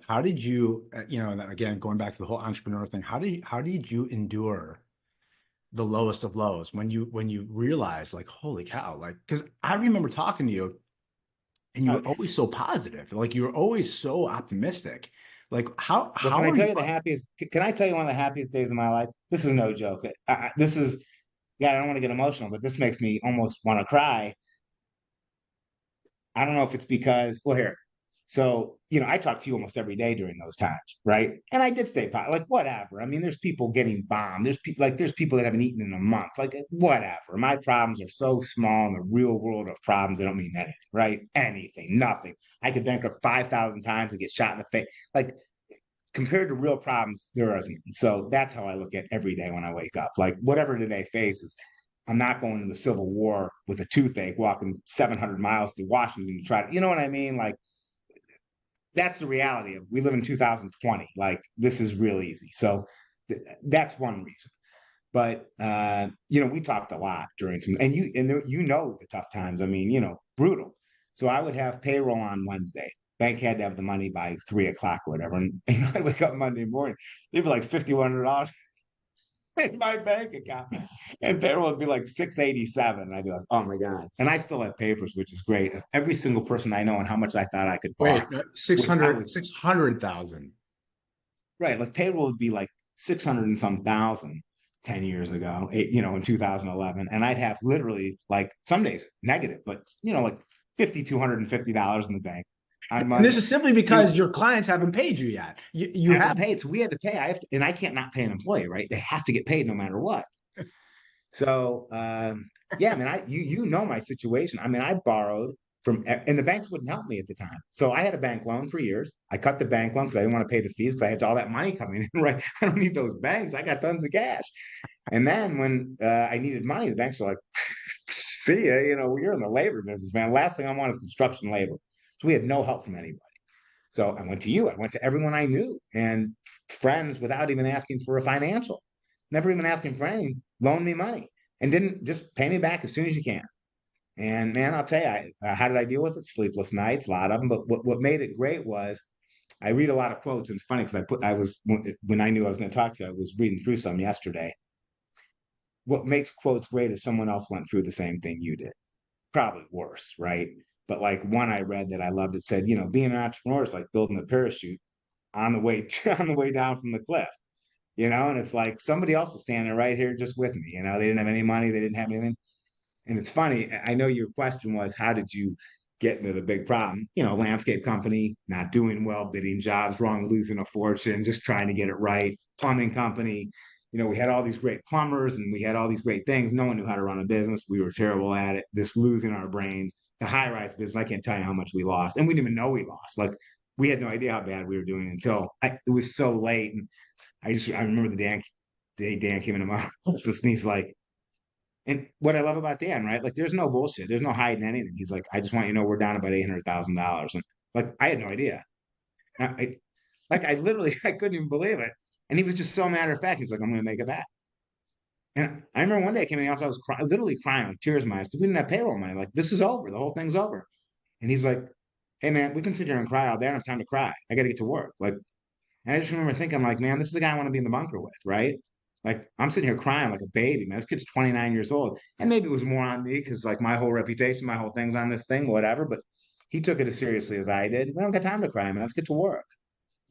How did you, and again, going back to the whole entrepreneur thing, how did you endure the lowest of lows when you realize like, holy cow, like, because I remember talking to you and you Uh, were always so positive, like you were always so optimistic. Like how well, can how I are tell you? you the happiest? Can I tell you one of the happiest days of my life? This is no joke. This is, yeah, I don't want to get emotional, but this makes me almost want to cry. I don't know if it's because, well, here. So, I talk to you almost every day during those times, right? And I did stay positive, like whatever. I mean, there's people getting bombed. There's people that haven't eaten in a month, like whatever. My problems are so small in the real world of problems, they don't mean anything, right? Anything, nothing. I could bankrupt 5,000 times and get shot in the face. Like compared to real problems, there isn't. So that's how I look at every day when I wake up. Like whatever today faces, I'm not going to the Civil War with a toothache, walking 700 miles to Washington to try to, you know what I mean? Like that's the reality of we live in 2020. Like this is real easy. So that's one reason. But we talked a lot during some, and there, the tough times. I mean, brutal. So I would have payroll on Wednesday. Bank had to have the money by 3 o'clock or whatever, and I'd wake up Monday morning. They'd be like $5,100 in my bank account, and payroll would be like 687. And I'd be like, oh my god! And I still have papers, which is great. Every single person I know and how much I thought I could borrow, Wait, no, which I was 600,000. right. Like payroll would be like 600 and some thousand 10 years ago, in 2011. And I'd have literally like some days negative, but like $5,250 in the bank on And this Monday. is simply And because your clients haven't paid you yet. You I haven't have. paid. So we had to pay. And I can't not pay an employee, right? They have to get paid no matter what. So yeah, I mean, you know my situation. I mean, I borrowed and the banks wouldn't help me at the time. So I had a bank loan for years. I cut the bank loan because I didn't want to pay the fees because I had all that money coming in. Right, I don't need those banks. I got tons of cash. And then when I needed money, the banks were like, "See ya, you're in the labor business, man. Last thing I want is construction labor." So we had no help from anybody. So I went to you. I went to everyone I knew and friends without even asking for a financial, never even asking for anything, loaned me money and didn't just pay me back as soon as you can. And man, I'll tell you, how did I deal with it? Sleepless nights, a lot of them. But what made it great was I read a lot of quotes. And it's funny because I was, when I knew I was going to talk to you, I was reading through some yesterday. what makes quotes great is someone else went through the same thing you did, probably worse, right? But like one I read that I loved, it said, being an entrepreneur is like building a parachute on the way on the way down from the cliff, and it's like somebody else was standing right here just with me. They didn't have any money, they didn't have anything. And it's funny, I know your question was, how did you get into the big problem? Landscape company, not doing well, bidding jobs wrong, losing a fortune, just trying to get it right. Plumbing company, we had all these great plumbers and we had all these great things. No one knew how to run a business. We were terrible at it, just losing our brains. The high rise business, I can't tell you how much we lost. And we didn't even know we lost. Like, we had no idea how bad we were doing until it was so late. And I remember day Dan came into my office and he's like, and what I love about Dan, right? Like, there's no bullshit. There's no hiding anything. He's like, I just want you to know we're down about $800,000. And like, I had no idea. I literally, I couldn't even believe it. And he was just so matter of fact. He's like, I'm going to make it back. And I remember one day I came in the office, I was literally crying, like tears in my eyes, because we didn't have payroll money. Like, this is over. The whole thing's over. And he's like, hey, man, we can sit here and cry all day. I don't have time to cry. I got to get to work. Like, and I just remember thinking, like, man, this is the guy I want to be in the bunker with, right? Like, I'm sitting here crying like a baby, man. This kid's 29 years old. And maybe it was more on me because, like, my whole reputation, my whole thing's on this thing, whatever. But he took it as seriously as I did. We don't got time to cry, man. Let's get to work.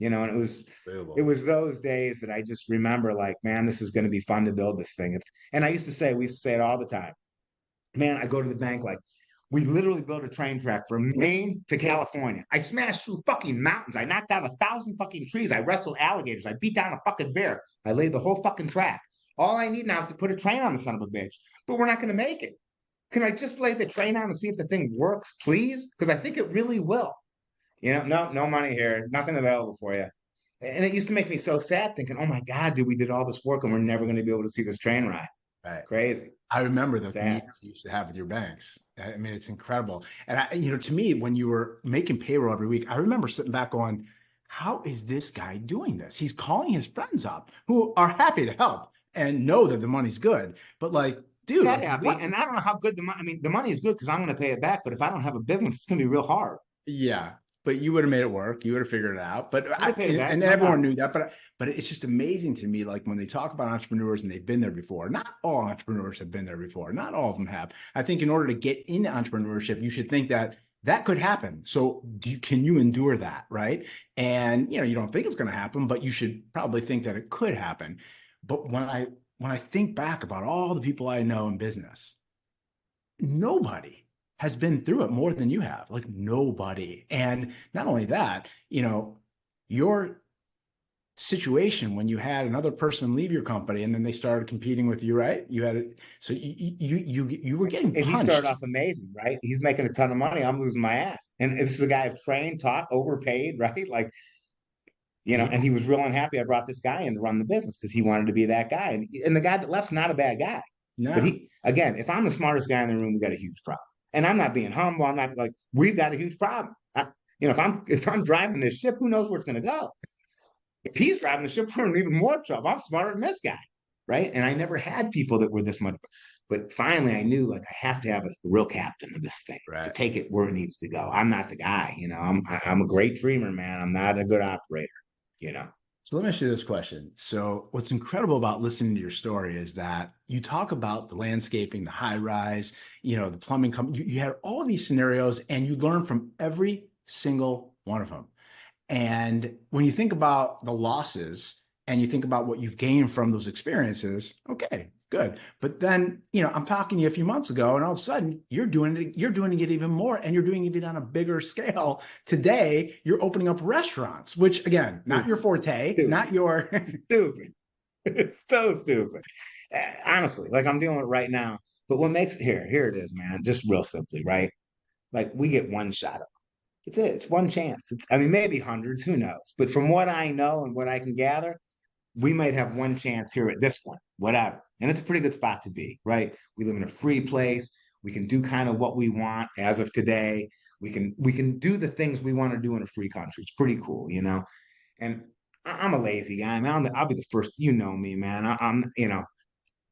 And it Available. was those days that I just remember, like, man, this is going to be fun to build this thing. And we used to say it all the time, man, I go to the bank like we literally built a train track from Maine to California. I smashed through fucking mountains. I knocked down 1,000 fucking trees. I wrestled alligators. I beat down a fucking bear. I laid the whole fucking track. All I need now is to put a train on the son of a bitch. But we're not going to make it. Can I just lay the train on and see if the thing works, please? Because I think it really will. No money here. Nothing available for you. And it used to make me so sad thinking, oh my God, dude, we did all this work and we're never going to be able to see this train ride. Right. Crazy. I remember the Sad. meetings you used to have with your banks. I mean, it's incredible. And to me, when you were making payroll every week, I remember sitting back going, how is this guy doing this? He's calling his friends up who are happy to help and know that the money's good. But like, dude, That like happy. what? And I don't know how good the money, I mean, the money is good because I'm going to pay it back. But if I don't have a business, it's going to be real hard. Yeah, but you would have made it work. You would have figured it out. But I would have paid it back, and no everyone doubt. knew that. But it's just amazing to me, like when they talk about entrepreneurs and they've been there before. Not all entrepreneurs have been there before. Not all of them have. I think in order to get into entrepreneurship, you should think that that could happen. So can you endure that, right? And you don't think it's going to happen, but you should probably think that it could happen. But when I think back about all the people I know in business, nobody has been through it more than you have, like nobody. And not only that, your situation when you had another person leave your company and then they started competing with you, right? You had it. So you were getting And he started punched. off amazing, right? He's making a ton of money. I'm losing my ass. And this is a guy I've trained, taught, overpaid, right? Like, Yeah. and he was real unhappy. I brought this guy in to run the business because he wanted to be that guy. And the guy that left's not a bad guy. But No. again, if I'm the smartest guy in the room, we got a huge problem. And I'm not being humble. I'm not like, we've got a huge problem. If I'm driving this ship, who knows where it's going to go? If he's driving the ship, we're in even more trouble. I'm smarter than this guy, right? And I never had people that were this much. But finally, I knew like I have to have a real captain of this thing to Right. take it where it needs to go. I'm not the guy, I'm a great dreamer, man. I'm not a good operator, you know. So let me ask you this question. So what's incredible about listening to your story is that you talk about the landscaping, the high rise, the plumbing company. You had all these scenarios and you learn from every single one of them. And when you think about the losses and you think about what you've gained from those experiences, okay, good. But then, I'm talking to you a few months ago, and all of a sudden you're doing it even more, and you're doing it on a bigger scale. Today, you're opening up restaurants, which again, not your forte, Stupid, not your stupid. It's so stupid. Honestly, like I'm dealing with right now. But what makes here it is, man. Just real simply, right? Like we get one shot of it. It's it. It's one chance. I mean, maybe hundreds, who knows? But from what I know and what I can gather, we might have one chance here at this one, whatever. And it's a pretty good spot to be, right? We live in a free place. We can do kind of what we want as of today. We can do the things we want to do in a free country. It's pretty cool. And I'm a lazy guy, man. I'll be the first. You know me, man.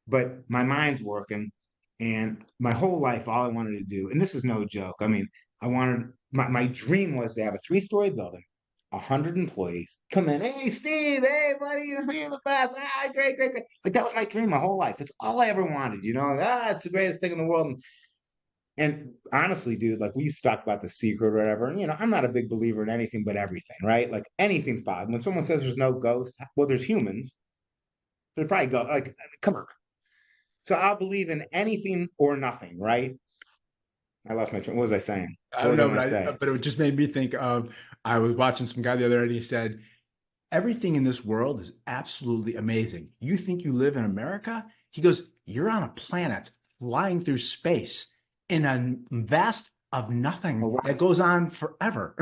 But my mind's working, and my whole life, all I wanted to do, and this is no joke. I mean, I wanted my dream was to have a 3-story building 100 employees come in. Hey, Steve. Hey, buddy. You're the best. Great, great, great. Like that was my dream my whole life. It's all I ever wanted. It's the greatest thing in the world. And honestly, dude, like we used to talk about the secret or whatever. And I'm not a big believer in anything but everything, right? Like anything's possible. When someone says there's no ghost, well, there's humans. There's probably go like, come on. So I'll believe in anything or nothing, right? I lost my train. What was I saying? I What don't was I know, going to say? but it just made me think of, I was watching some guy the other day and he said, everything in this world is absolutely amazing. You think you live in America? He goes, you're on a planet flying through space in a vast of nothing Oh, that right, goes on forever.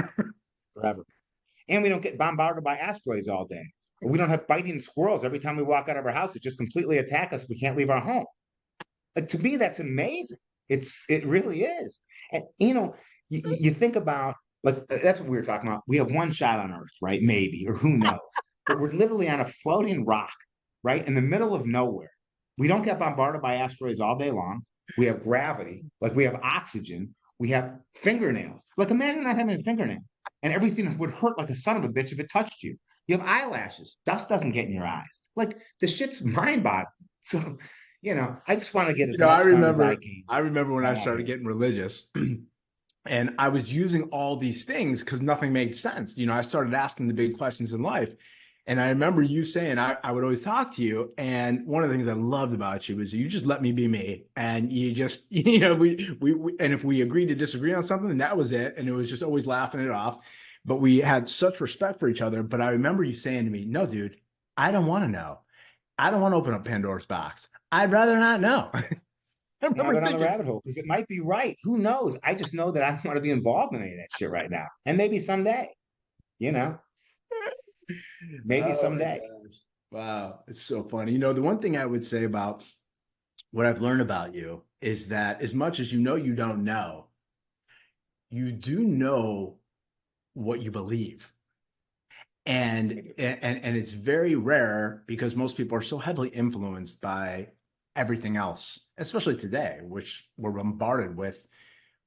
forever. And we don't get bombarded by asteroids all day. Or we don't have biting squirrels every time we walk out of our house that just completely attack us. We can't leave our home. Like to me, that's amazing. It really is. And you think about like that's what we were talking about. We have one shot on Earth, right? Maybe, or who knows? But we're literally on a floating rock, right, in the middle of nowhere. We don't get bombarded by asteroids all day long. We have gravity, like we have oxygen. We have fingernails. Like imagine not having a fingernail, and everything would hurt like a son of a bitch if it touched you. You have eyelashes. Dust doesn't get in your eyes. Like the shit's mind-boggling. So I just want to get as I much done as I remember, can I remember when I while I'm started here. getting religious and I was using all these things because nothing made sense. I started asking the big questions in life. And I remember you saying I would always talk to you. And one of the things I loved about you was you just let me be me. And you just, and if we agreed to disagree on something, then that was it. And it was just always laughing it off. But we had such respect for each other. But I remember you saying to me, no, dude, I don't want to know. I don't want to open up Pandora's box. I'd rather not know. I And I've remember been on the thinking, rabbit hole because it might be right. Who knows? I just know that I don't want to be involved in any of that shit right now. And maybe someday, you know, maybe oh my someday. gosh. Wow, it's so funny. The one thing I would say about what I've learned about you is that as much as you don't know, you do know what you believe. And it's very rare because most people are so heavily influenced by everything else, especially today, which we're bombarded with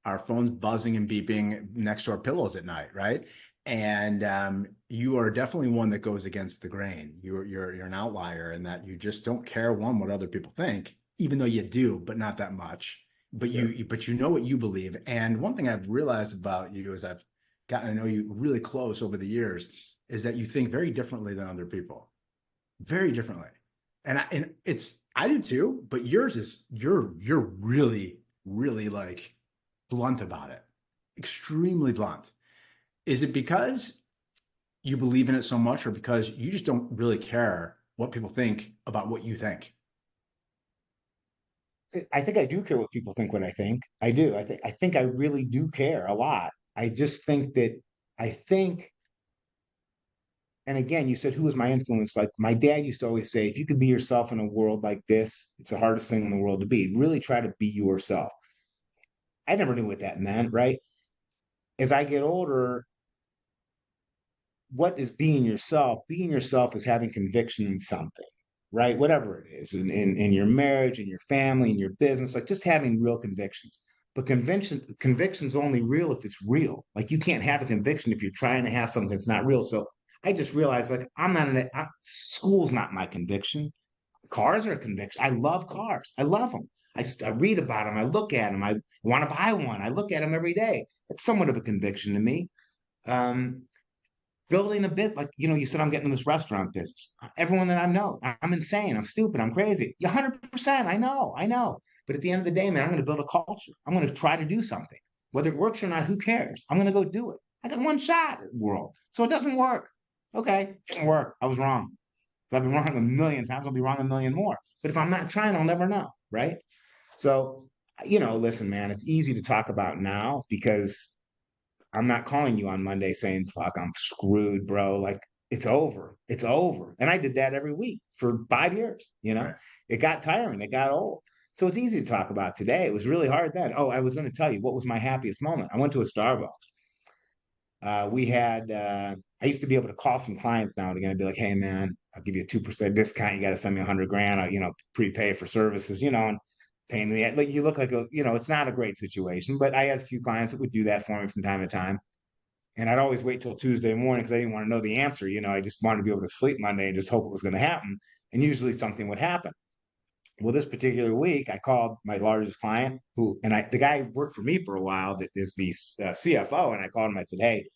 our phones buzzing and beeping next to our pillows at night, right? And you are definitely one that goes against the grain. You're an outlier in that you just don't care one what other people think, even though you do, but not that much. But Sure. you know what you believe. And one thing I've realized about you as I've gotten to know you really close over the years is that you think very differently than other people, very differently. And it's I do too, but yours is you're really really like blunt about it, extremely blunt. Is it because you believe in it so much, or because you just don't really care what people think about what you think? I think I do care what people think when I think. I do. I think I really do care a lot. I just think that I think, and again, you said who was my influence? Like my dad used to always say, if you could be yourself in a world like this, it's the hardest thing in the world to be. Really try to be yourself. I never knew what that meant, right? As I get older, what is being yourself? Being yourself is having conviction in something, right? Whatever it is, in your marriage, in your family, in your business, like just having real convictions. But conviction's only real if it's real. Like you can't have a conviction if you're trying to have something that's not real. So I just realized like school's not my conviction. Cars are a conviction. I love cars. I love them. I read about them. I look at them. I want to buy one. I look at them every day. It's somewhat of a conviction to me. Um, Building a bit like you said I'm getting in this restaurant business. Everyone that I know, I'm insane, I'm stupid, I'm crazy. 100%. I know. But at the end of the day, man, I'm going to build a culture. I'm going to try to do something. Whether it works or not, who cares? I'm going to go do it. I got one shot at the world. So it doesn't work. Okay, it didn't work. I was wrong. If I've been wrong a million times, I'll be wrong a million more. But if I'm not trying, I'll never know. Right. So, listen, man, it's easy to talk about now because I'm not calling you on Monday saying, fuck, I'm screwed, bro. Like, it's over. It's over. And I did that every week for 5 years. Right. It got tiring. It got old. So it's easy to talk about today. It was really hard then. Oh, I was going to tell you what was my happiest moment. I went to a Starbucks. I used to be able to call some clients now and again and be like, hey, man, I'll give you a 2% discount. You got to send me 100 grand, prepay for services, and paying the, like, you look like it's not a great situation, but I had a few clients that would do that for me from time to time. And I'd always wait till Tuesday morning because I didn't want to know the answer. I just wanted to be able to sleep Monday and just hope it was going to happen. And usually something would happen. Well, this particular week, I called my largest client, the guy worked for me for a while, that is the CFO, and I called him. I said, "Hey,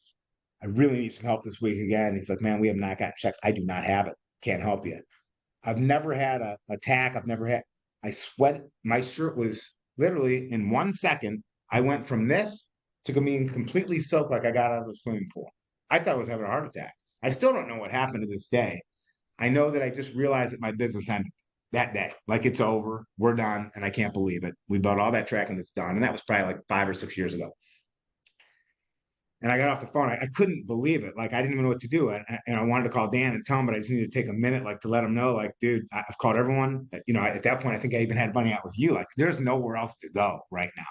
I really need some help this week again." He's like, "Man, we have not gotten checks. I do not have it. Can't help you." I've never had a attack. I've never had. I sweat. My shirt was literally in 1 second. I went from this to being completely soaked, like I got out of a swimming pool. I thought I was having a heart attack. I still don't know what happened to this day. I know that I just realized that my business ended that day. Like it's over, we're done, and I can't believe it. We bought all that track and it's done, and that was probably like 5 or 6 years ago. And I got off the phone. I couldn't believe it. Like I didn't even know what to do. And I wanted to call Dan and tell him, but I just needed to take a minute, like to let him know, like, dude, I've called everyone. At that point, I think I even had money out with you. Like, there's nowhere else to go right now.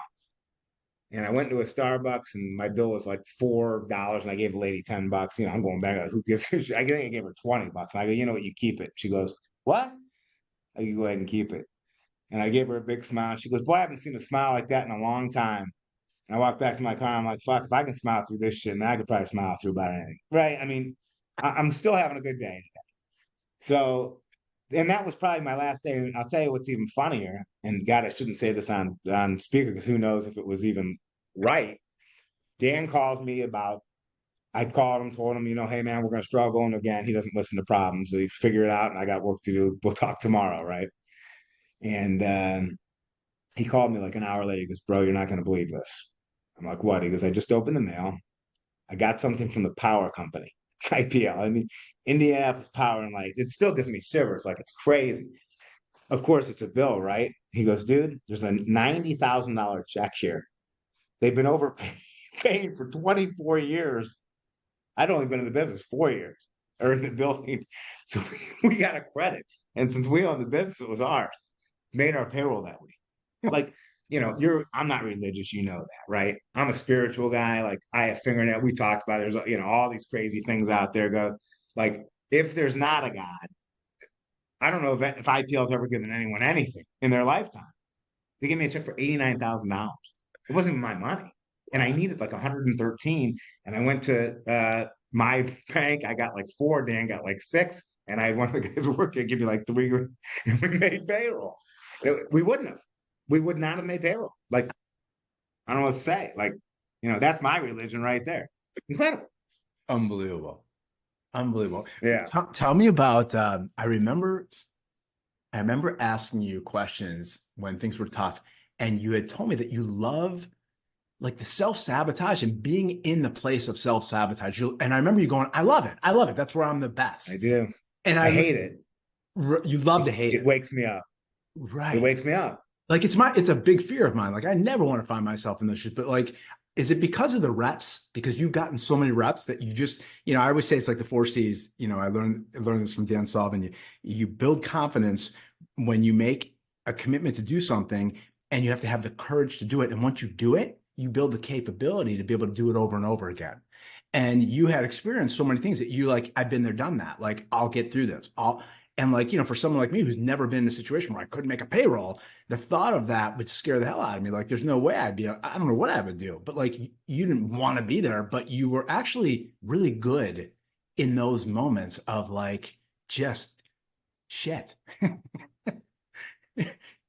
And I went to a Starbucks, and my bill was like $4, and I gave the lady $10. I'm going back. Like, who gives a shit? I think I gave her $20. And I go, you know what? You keep it. She goes, what? I go, go ahead and keep it. And I gave her a big smile. She goes, boy, I haven't seen a smile like that in a long time. And I walked back to my car. And I'm like, fuck, if I can smile through this shit, man, I could probably smile through about anything. Right. I mean, I'm still having a good day today. So, and that was probably my last day. And I'll tell you what's even funnier. And God, I shouldn't say this on speaker because who knows if it was even right. Dan calls me about, I called him, told him, hey, man, we're going to struggle. And again, he doesn't listen to problems. So he figured it out and I got work to do. We'll talk tomorrow. Right. And he called me like an hour later. He goes, bro, you're not going to believe this. I'm like, what? He goes, I just opened the mail. I got something from the power company, IPL. I mean, Indianapolis Power, and like it still gives me shivers. Like it's crazy. Of course, it's a bill, right? He goes, dude, there's a $90,000 check here. They've been overpaying for 24 years. I'd only been in the business 4 years or in the building, so we got a credit. And since we owned the business, it was ours. Made our payroll that week. Like, I'm not religious, that, right? I'm a spiritual guy. Like I have fingernail. We talked about there's all these crazy things out there. Go like if there's not a God, I don't know if IPL's ever given anyone anything in their lifetime. They gave me a check for $89,000. It wasn't even my money, and I needed like 113. And I went to my bank. I got like four. Dan got like six. And I had one of the guys working give me like three, and we made payroll. We wouldn't have. We would not have made payroll. Like I don't know what to say. Like, that's my religion right there. Incredible. Unbelievable. Unbelievable. Yeah. Tell me about, I remember asking you questions when things were tough, and you had told me that you love like the self-sabotage and being in the place of self-sabotage. And I remember you going, I love it. I love it. That's where I'm the I best. do. And I hate it. you love to It, hate it it. wakes me up. It Right. wakes me up. Like it's a big fear of mine. Like I never want to find myself in this shit, but like, is it because of the reps? Because you've gotten so many reps that you just, I always say it's like the four C's. I learned this from Dan Sullivan. You build confidence when you make a commitment to do something, and you have to have the courage to do it. And once you do it, you build the capability to be able to do it over and over again. And you had experienced so many things that you like, I've been there, done that. Like, I'll get through this. And like, for someone like me who's never been in a situation where I couldn't make a payroll, the thought of that would scare the hell out of me. Like, there's no way I don't know what I would do. But like, you didn't want to be there, but you were actually really good in those moments of like, just shit.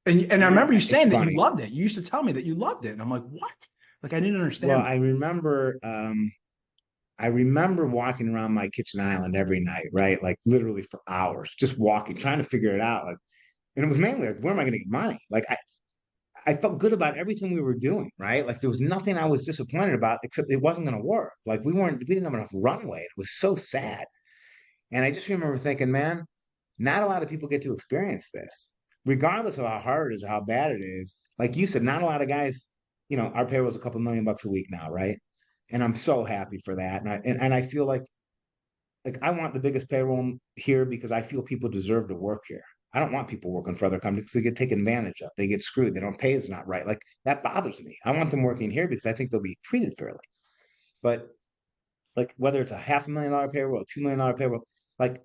And I remember you It's saying that you funny. loved it. You used to tell me that you loved it. And I'm like, what? Like, I didn't Well, understand that. I remember walking around my kitchen island every night, right? Like literally for hours, just walking, trying to figure it out. Like, and it was mainly like, where am I going to get money? Like I felt good about everything we were doing, right? Like there was nothing I was disappointed about except it wasn't going to work. Like we didn't have enough runway. It was so sad. And I just remember thinking, man, not a lot of people get to experience this, regardless of how hard it is or how bad it is. Like you said, not a lot of guys, our payroll's a couple million bucks a week now, right? And I'm so happy for that. And I feel like I want the biggest payroll here because I feel people deserve to work here. I don't want people working for other companies because they get taken advantage of. They get screwed. They don't pay is not right. Like that bothers me. I want them working here because I think they'll be treated fairly. But like whether it's a $500,000 payroll, $2 million payroll, like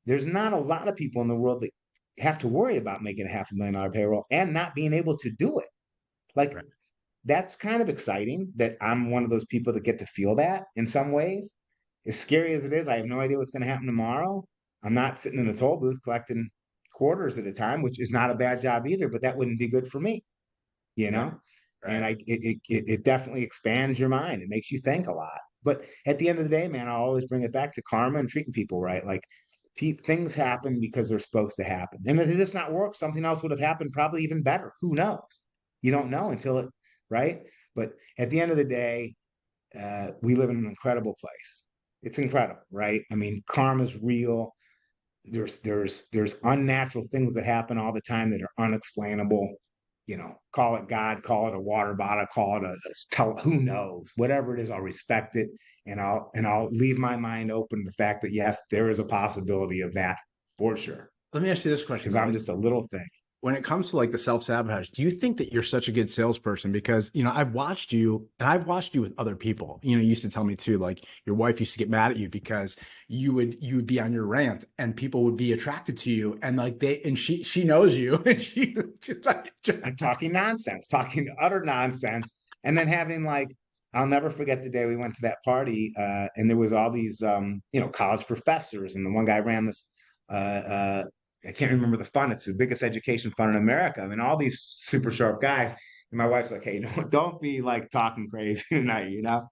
there's not a lot of people in the world that have to worry about making a $500,000 payroll and not being able to do it. Like Right. that's kind of exciting that I'm one of those people that get to feel that in some ways. As scary as it is, I have no idea what's going to happen tomorrow. I'm not sitting in a toll booth collecting quarters at a time, which is not a bad job either, but that wouldn't be good for me, you Right. know? And Right. it definitely expands your mind. It makes you think a lot. But at the end of the day, man, I'll always bring it back to karma and treating people right. Like things happen because they're supposed to happen. And if it does not work, something else would have happened, probably even better. Who knows? You don't know until it, right? But at the end of the day, we live in an incredible place. It's incredible, right? I mean, karma's real. There's unnatural things that happen all the time that are unexplainable. You know, call it God, call it a water bottle, call it who knows, whatever it is, I'll respect it, and I'll leave my mind open to the fact that yes, there is a possibility of that for sure, Let me ask you this question because though. I'm just a little thing. When it comes to like the self-sabotage, do you think that you're such a good salesperson? Because, I've watched you and I've watched you with other people. You used to tell me too, like your wife used to get mad at you because you would be on your rant and people would be attracted to you and like she knows you and she's like And talking nonsense, talking utter nonsense, and then having like I'll never forget the day we went to that party, and there was all these college professors, and the one guy ran this. I can't remember the fund. It's the biggest education fund in America. I mean, all these super sharp guys. And my wife's like, "Hey, don't be like talking crazy tonight, you know."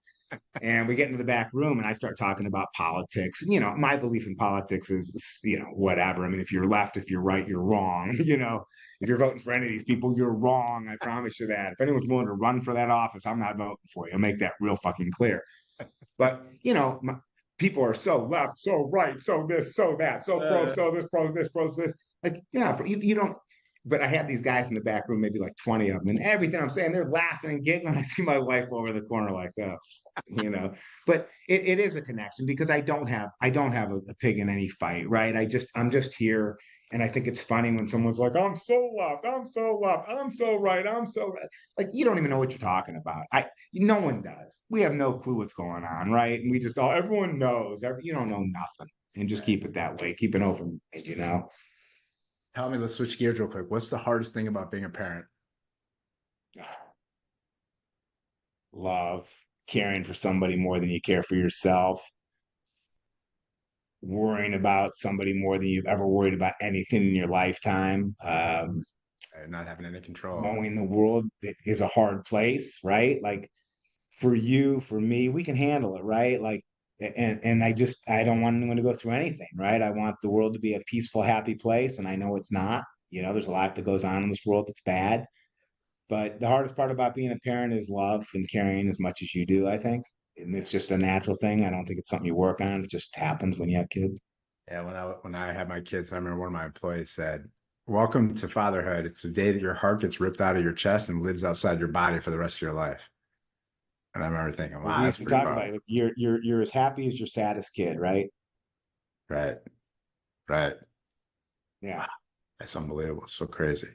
And we get into the back room and I start talking about politics. And, my belief in politics is, whatever. I mean, if you're left, if you're right, you're wrong. If you're voting for any of these people, you're wrong. I promise you that. If anyone's willing to run for that office, I'm not voting for you. I'll make that real fucking clear. But, people are so left, so right, so this, so that, so pro, uh, so this, pro, this, pro, this. Like, you don't. But I had these guys in the back room, maybe like 20 of them, and everything I'm saying, they're laughing and giggling. I see my wife over the corner, like, oh, you know. But it is a connection because I don't have a pig in any fight, right? I'm just here, and I think it's funny when someone's like, I'm so left, I'm so left, I'm so right, I'm so right. Like you don't even know what you're talking about. No one does. We have no clue what's going on, right? And we just all everyone knows. You don't know nothing, and just keep it that way. Keep it open, tell me, let's switch gears real quick. What's the hardest thing about being a parent? Love, caring for somebody more than you care for yourself, worrying about somebody more than you've ever worried about anything in your lifetime. Not having any control. Knowing the world is a hard place, right? Like for you, for me, we can handle it, right? Like, and I don't want anyone to go through anything, right? I want the world to be a peaceful, happy place, and I know it's not. There's a lot that goes on in this world that's bad. But the hardest part about being a parent is love and caring as much as you do, I think. And it's just a natural thing. I don't think it's something you work on. It just happens when you have kids. Yeah, when I had my kids, I remember one of my employees said, "Welcome to fatherhood. It's the day that your heart gets ripped out of your chest and lives outside your body for the rest of your life." And I remember thinking, Well, "Wow, we that's used to pretty talk rough." about it. Like, you're as happy as your saddest kid, right? Right, right. Yeah. Wow, that's unbelievable. So crazy.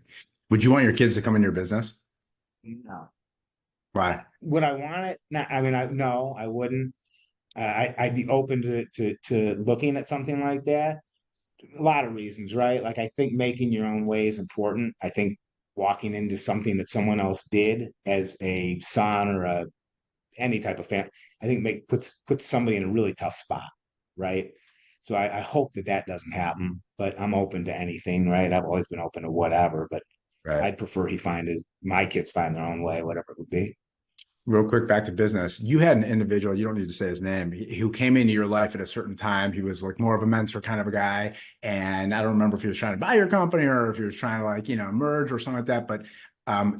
Would you want your kids to come in your business? No. Why? Would I want it? No, I mean, no, I wouldn't. I'd be open to looking at something like that. A lot of reasons, right? Like I think making your own way is important. I think walking into something that someone else did as a son or any type of fan, I think puts somebody in a really tough spot, right? So I hope that doesn't happen, but I'm open to anything, right? I've always been open to whatever, but Right. I'd prefer my kids find their own way, whatever it would be. Real quick, back to business. You had an individual, you don't need to say his name, who came into your life at a certain time. He was like more of a mentor kind of a guy. And I don't remember if he was trying to buy your company or if he was trying to like, merge or something like that. But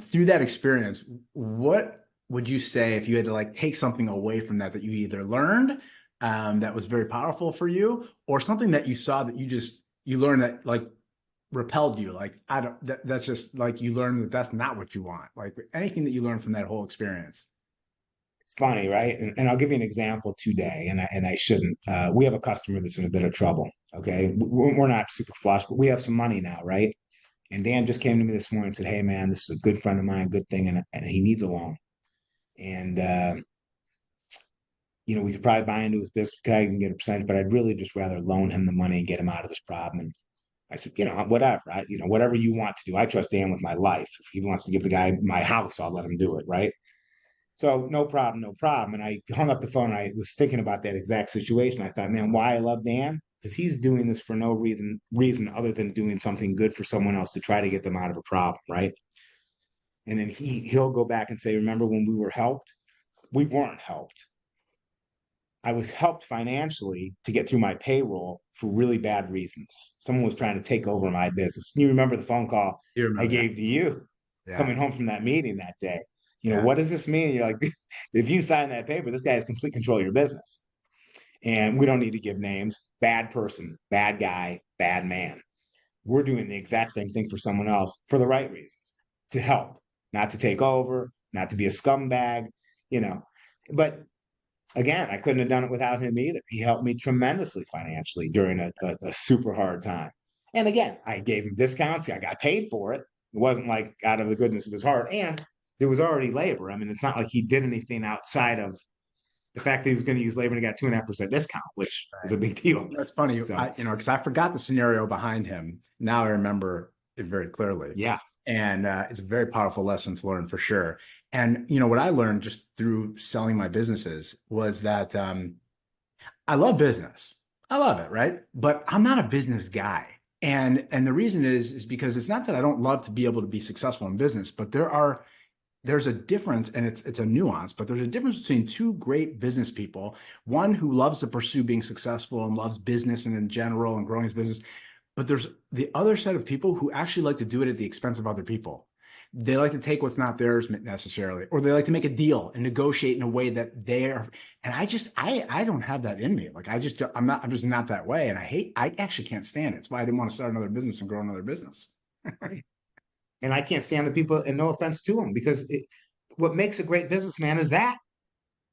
through that experience, what would you say if you had to like take something away from that you either learned that was very powerful for you or something that you saw that you learned that like repelled you? Like, I don't, that's just like you learned that that's not what you want. Like anything that you learned from that whole experience. It's funny, right? And I'll give you an example today, and I shouldn't. We have a customer that's in a bit of trouble. Okay, we're not super flush, but we have some money now, right? And Dan just came to me this morning and said, "Hey, man, this is a good friend of mine, good thing, and he needs a loan. And we could probably buy into his business, I can get a percentage, but I'd really just rather loan him the money and get him out of this problem." And I said, whatever, whatever you want to do. I trust Dan with my life. If he wants to give the guy my house, I'll let him do it, right? So no problem, no problem. And I hung up the phone. I was thinking about that exact situation. I thought, man, why I love Dan? Because he's doing this for no reason other than doing something good for someone else to try to get them out of a problem, right? And then he'll go back and say, remember when we were helped? We weren't helped. I was helped financially to get through my payroll for really bad reasons. Someone was trying to take over my business. You remember the phone call You I remember that? gave to you Yeah. coming home from that meeting that day. Yeah. What does this mean? And you're like, if you sign that paper, this guy has complete control of your business. And we don't need to give names. Bad person, bad guy, bad man. We're doing the exact same thing for someone else for the right reasons, to help, not to take over, not to be a scumbag, you know. But again, I couldn't have done it without him either. He helped me tremendously financially during a super hard time. And again, I gave him discounts. I got paid for it. It wasn't like out of the goodness of his heart. And there was already labor. I mean, it's not like he did anything outside of the fact that he was going to use labor and he got 2.5% discount, which is a big deal. That's funny. So, Because I forgot the scenario behind him. Now I remember it very clearly. yeah. And it's a very powerful lesson to learn for sure. And, what I learned just through selling my businesses was that I love business. I love it, right? But I'm not a business guy. And the reason is because it's not that I don't love to be able to be successful in business, but there's a difference, and it's a nuance, but there's a difference between two great business people, one who loves to pursue being successful and loves business and in general and growing his business, but there's the other set of people who actually like to do it at the expense of other people. They like to take what's not theirs necessarily, or they like to make a deal and negotiate in a way that they're, and I don't have that in me. Like I'm just not that way. And I actually can't stand it. It's why I didn't want to start another business and grow another business. And I can't stand the people, and no offense to them, because what makes a great businessman is that.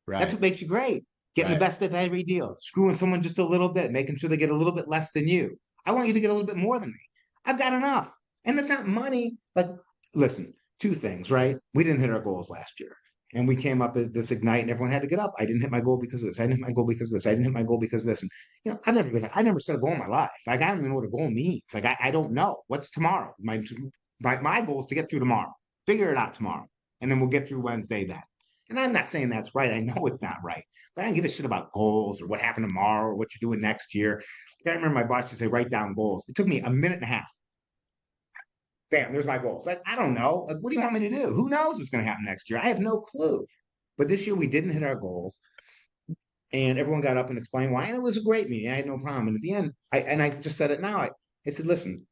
That's Right. what makes you great. Getting the Right. best of every deal, screwing someone just a little bit, making sure they get a little bit less than you. I want you to get a little bit more than me. I've got enough. And it's not money. Like, listen, two things, right? We didn't hit our goals last year. And we came up at this Ignite and everyone had to get up. I didn't hit my goal because of this. I didn't hit my goal because of this. I didn't hit my goal because of this. And I never set a goal in my life. Like I don't even know what a goal means. Like I don't know. What's tomorrow? My goal is to get through tomorrow. Figure it out tomorrow. And then we'll get through Wednesday then. And I'm not saying that's right. I know it's not right. But I don't give a shit about goals or what happened tomorrow or what you're doing next year. I remember my boss used to say, write down goals. It took me a minute and a half. Bam, there's my goals. Like, I don't know. Like, what do you want me to do? Who knows what's going to happen next year? I have no clue. But this year we didn't hit our goals. And everyone got up and explained why. And it was a great meeting. I had no problem. And at the end, I just said it now. I said, listen,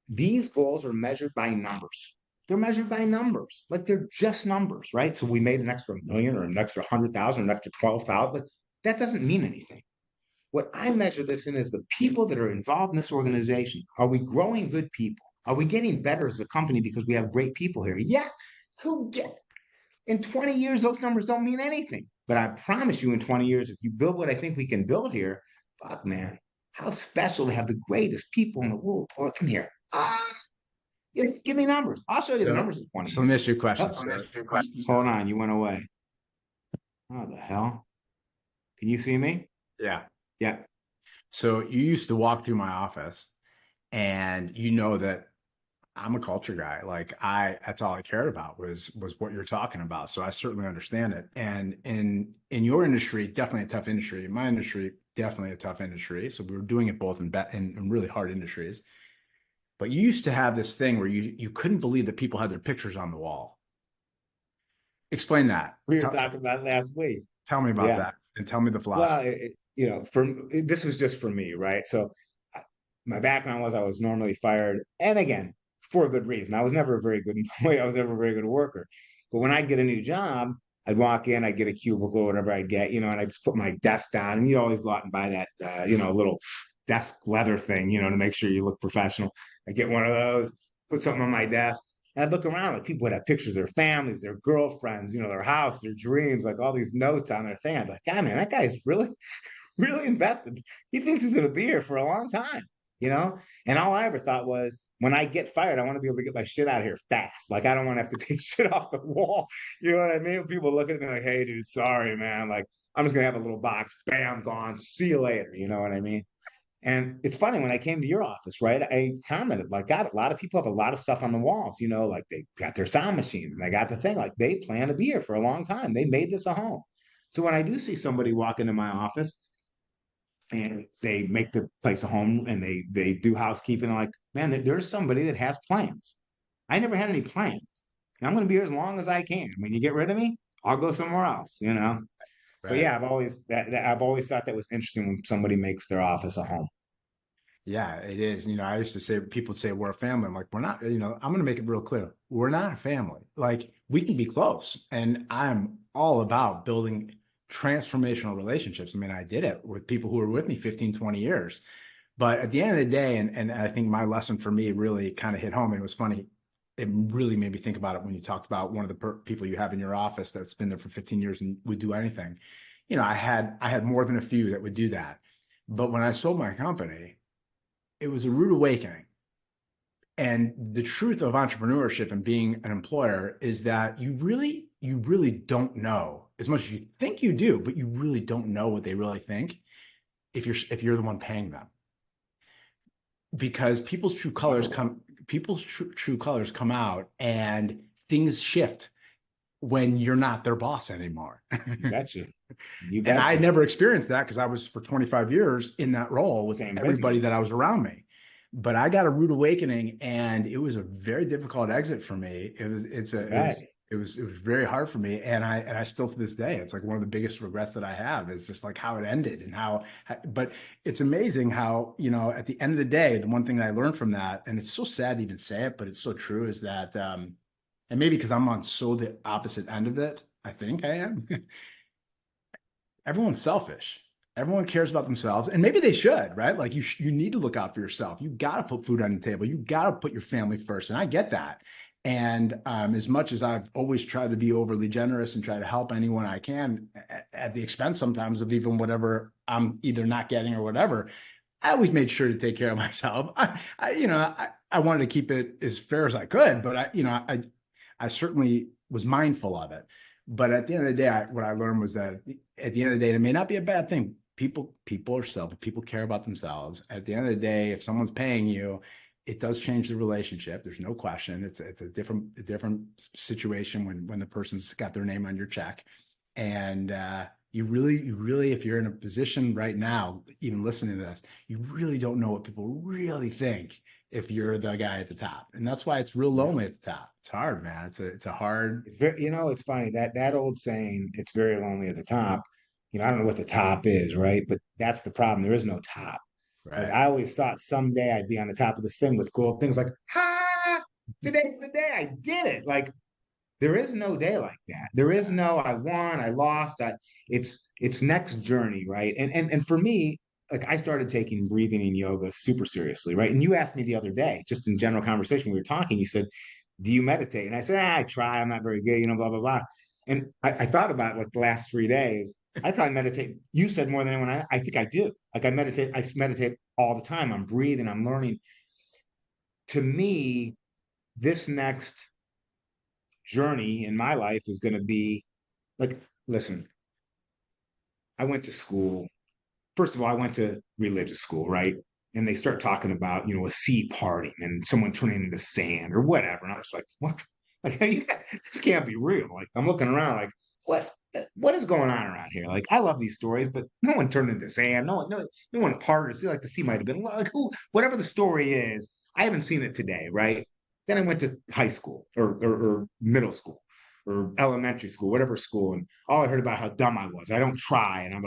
these goals are measured by numbers. They're measured by numbers. Like they're just numbers, right? So we made an extra million or an extra 100,000 or an extra 12,000. Like that doesn't mean anything. What I measure this in is the people that are involved in this organization. Are we growing good people? Are we getting better as a company because we have great people here? Yes. Who get in 20 years, those numbers don't mean anything. But I promise you, in 20 years, if you build what I think we can build here, fuck man, how special to have the greatest people in the world working here. Give me numbers. I'll show you the So, numbers in 20 so let me years. ask you a question. Oh, hold on, you went away. Oh, the hell? Can you see me? Yeah. Yeah. So you used to walk through my office and that I'm a culture guy. Like that's all I cared about was what you're talking about. So I certainly understand it. And in your industry, definitely a tough industry. In my industry, definitely a tough industry. So we were doing it both in really hard industries. But you used to have this thing where you couldn't believe that people had their pictures on the wall. Explain that. We were talking about last week. Tell me about Yeah. that and tell me the Well, philosophy. this was just for me, right? So my background was I was normally fired, and again, for a good reason. I was never a very good employee. I was never a very good worker. But when I'd get a new job, I'd walk in, I'd get a cubicle or whatever I'd get, and I'd just put my desk down, and you always go out and buy that, little desk leather thing, to make sure you look professional. I get one of those, put something on my desk. And I'd look around, like people would have pictures of their families, their girlfriends, their house, their dreams, like all these notes on their thing. I'd be like, God, man, that guy's really, really invested. He thinks he's going to be here for a long time, you know? And all I ever thought was, when I get fired, I want to be able to get my shit out of here fast. Like, I don't want to have to take shit off the wall. You know what I mean? People look at me like, hey, dude, sorry, man. Like, I'm just going to have a little box, bam, gone. See you later. You know what I mean? And it's funny when I came to your office, right? I commented like, God, a lot of people have a lot of stuff on the walls, you know, like they got their sound machines and they got the thing, like they plan to be here for a long time. They made this a home. So when I do see somebody walk into my office and they make the place a home and they do housekeeping, I'm like, man, there's somebody that has plans. I never had any plans. And I'm going to be here as long as I can. When you get rid of me, I'll go somewhere else, you know. But Right. yeah, I've always thought that was interesting when somebody makes their office a home. Yeah, it is. You know, I used to say, people say we're a family. I'm like, we're not, you know, I'm going to make it real clear. We're not a family. Like, we can be close. And I'm all about building transformational relationships. I mean, I did it with people who were with me 15, 20 years. But at the end of the day, and I think my lesson for me really kind of hit home. And it was funny. It really made me think about it when you talked about one of the people you have in your office that's been there for 15 years and would do anything. You know, I had more than a few that would do that. But when I sold my company, it was a rude awakening. And the truth of entrepreneurship and being an employer is that you really don't know as much as you think you do, but you really don't know what they really think if you're the one paying them. Because people's true colors come out and things shift when you're not their boss anymore. You betcha. You And I betcha. never experienced that because I was for 25 years in that role with Same everybody business. that I was around me. But I got a rude awakening and it was a very difficult exit for me. I bet. It was very hard for me. And I still to this day, it's like one of the biggest regrets that I have is just like how it ended and but it's amazing how, you know, at the end of the day, the one thing that I learned from that, and it's so sad to even say it, but it's so true, is that, and maybe because I'm on so the opposite end of it, I think I am. Everyone's selfish. Everyone cares about themselves, and maybe they should, right? Like you need to look out for yourself. You got to put food on the table. You got to put your family first, and I get that. And as much as I've always tried to be overly generous and try to help anyone I can at the expense sometimes of even whatever I'm either not getting or whatever, I always made sure to take care of myself. I wanted to keep it as fair as I could, but I certainly was mindful of it. But at the end of the day, what I learned was that at the end of the day, it may not be a bad thing. People are selfish. People care about themselves. At the end of the day, if someone's paying you, it does change the relationship. There's no question. It's a different situation when the person's got their name on your check, and you really, if you're in a position right now, even listening to this, you really don't know what people really think if you're the guy at the top, and that's why it's real Yeah. lonely at the top. It's hard, man. It's a hard. It's very, you know, it's funny that old saying, it's very lonely at the top. You know, I don't know what the top is, right? But that's the problem. There is no top. Like Right. I always thought someday I'd be on the top of this thing with cool things like, ha, today's the day I did it. Like there is no day like that. There is no I won, I lost. It's next journey, right? And for me, like I started taking breathing and yoga super seriously, right? And you asked me the other day, just in general conversation, we were talking, you said, do you meditate? And I said, I try, I'm not very good, you know, blah, blah, blah. And I thought about it like the last 3 days. I probably meditate. You said more than anyone. I think I do. Like I meditate all the time. I'm breathing, I'm learning. To me, this next journey in my life is going to be like, listen, I went to school. First of all, I went to religious school, right? And they start talking about, you know, a sea parting and someone turning into sand or whatever. And I was like, what? Like, this can't be real. Like, I'm looking around like, what is going on around here? Like, I love these stories, but no one turned into sand. No one parted. See, like the sea might have been like who, whatever the story is. I haven't seen it today, right? Then I went to high school or middle school or elementary school, whatever school, and all I heard about how dumb I was. I don't try, and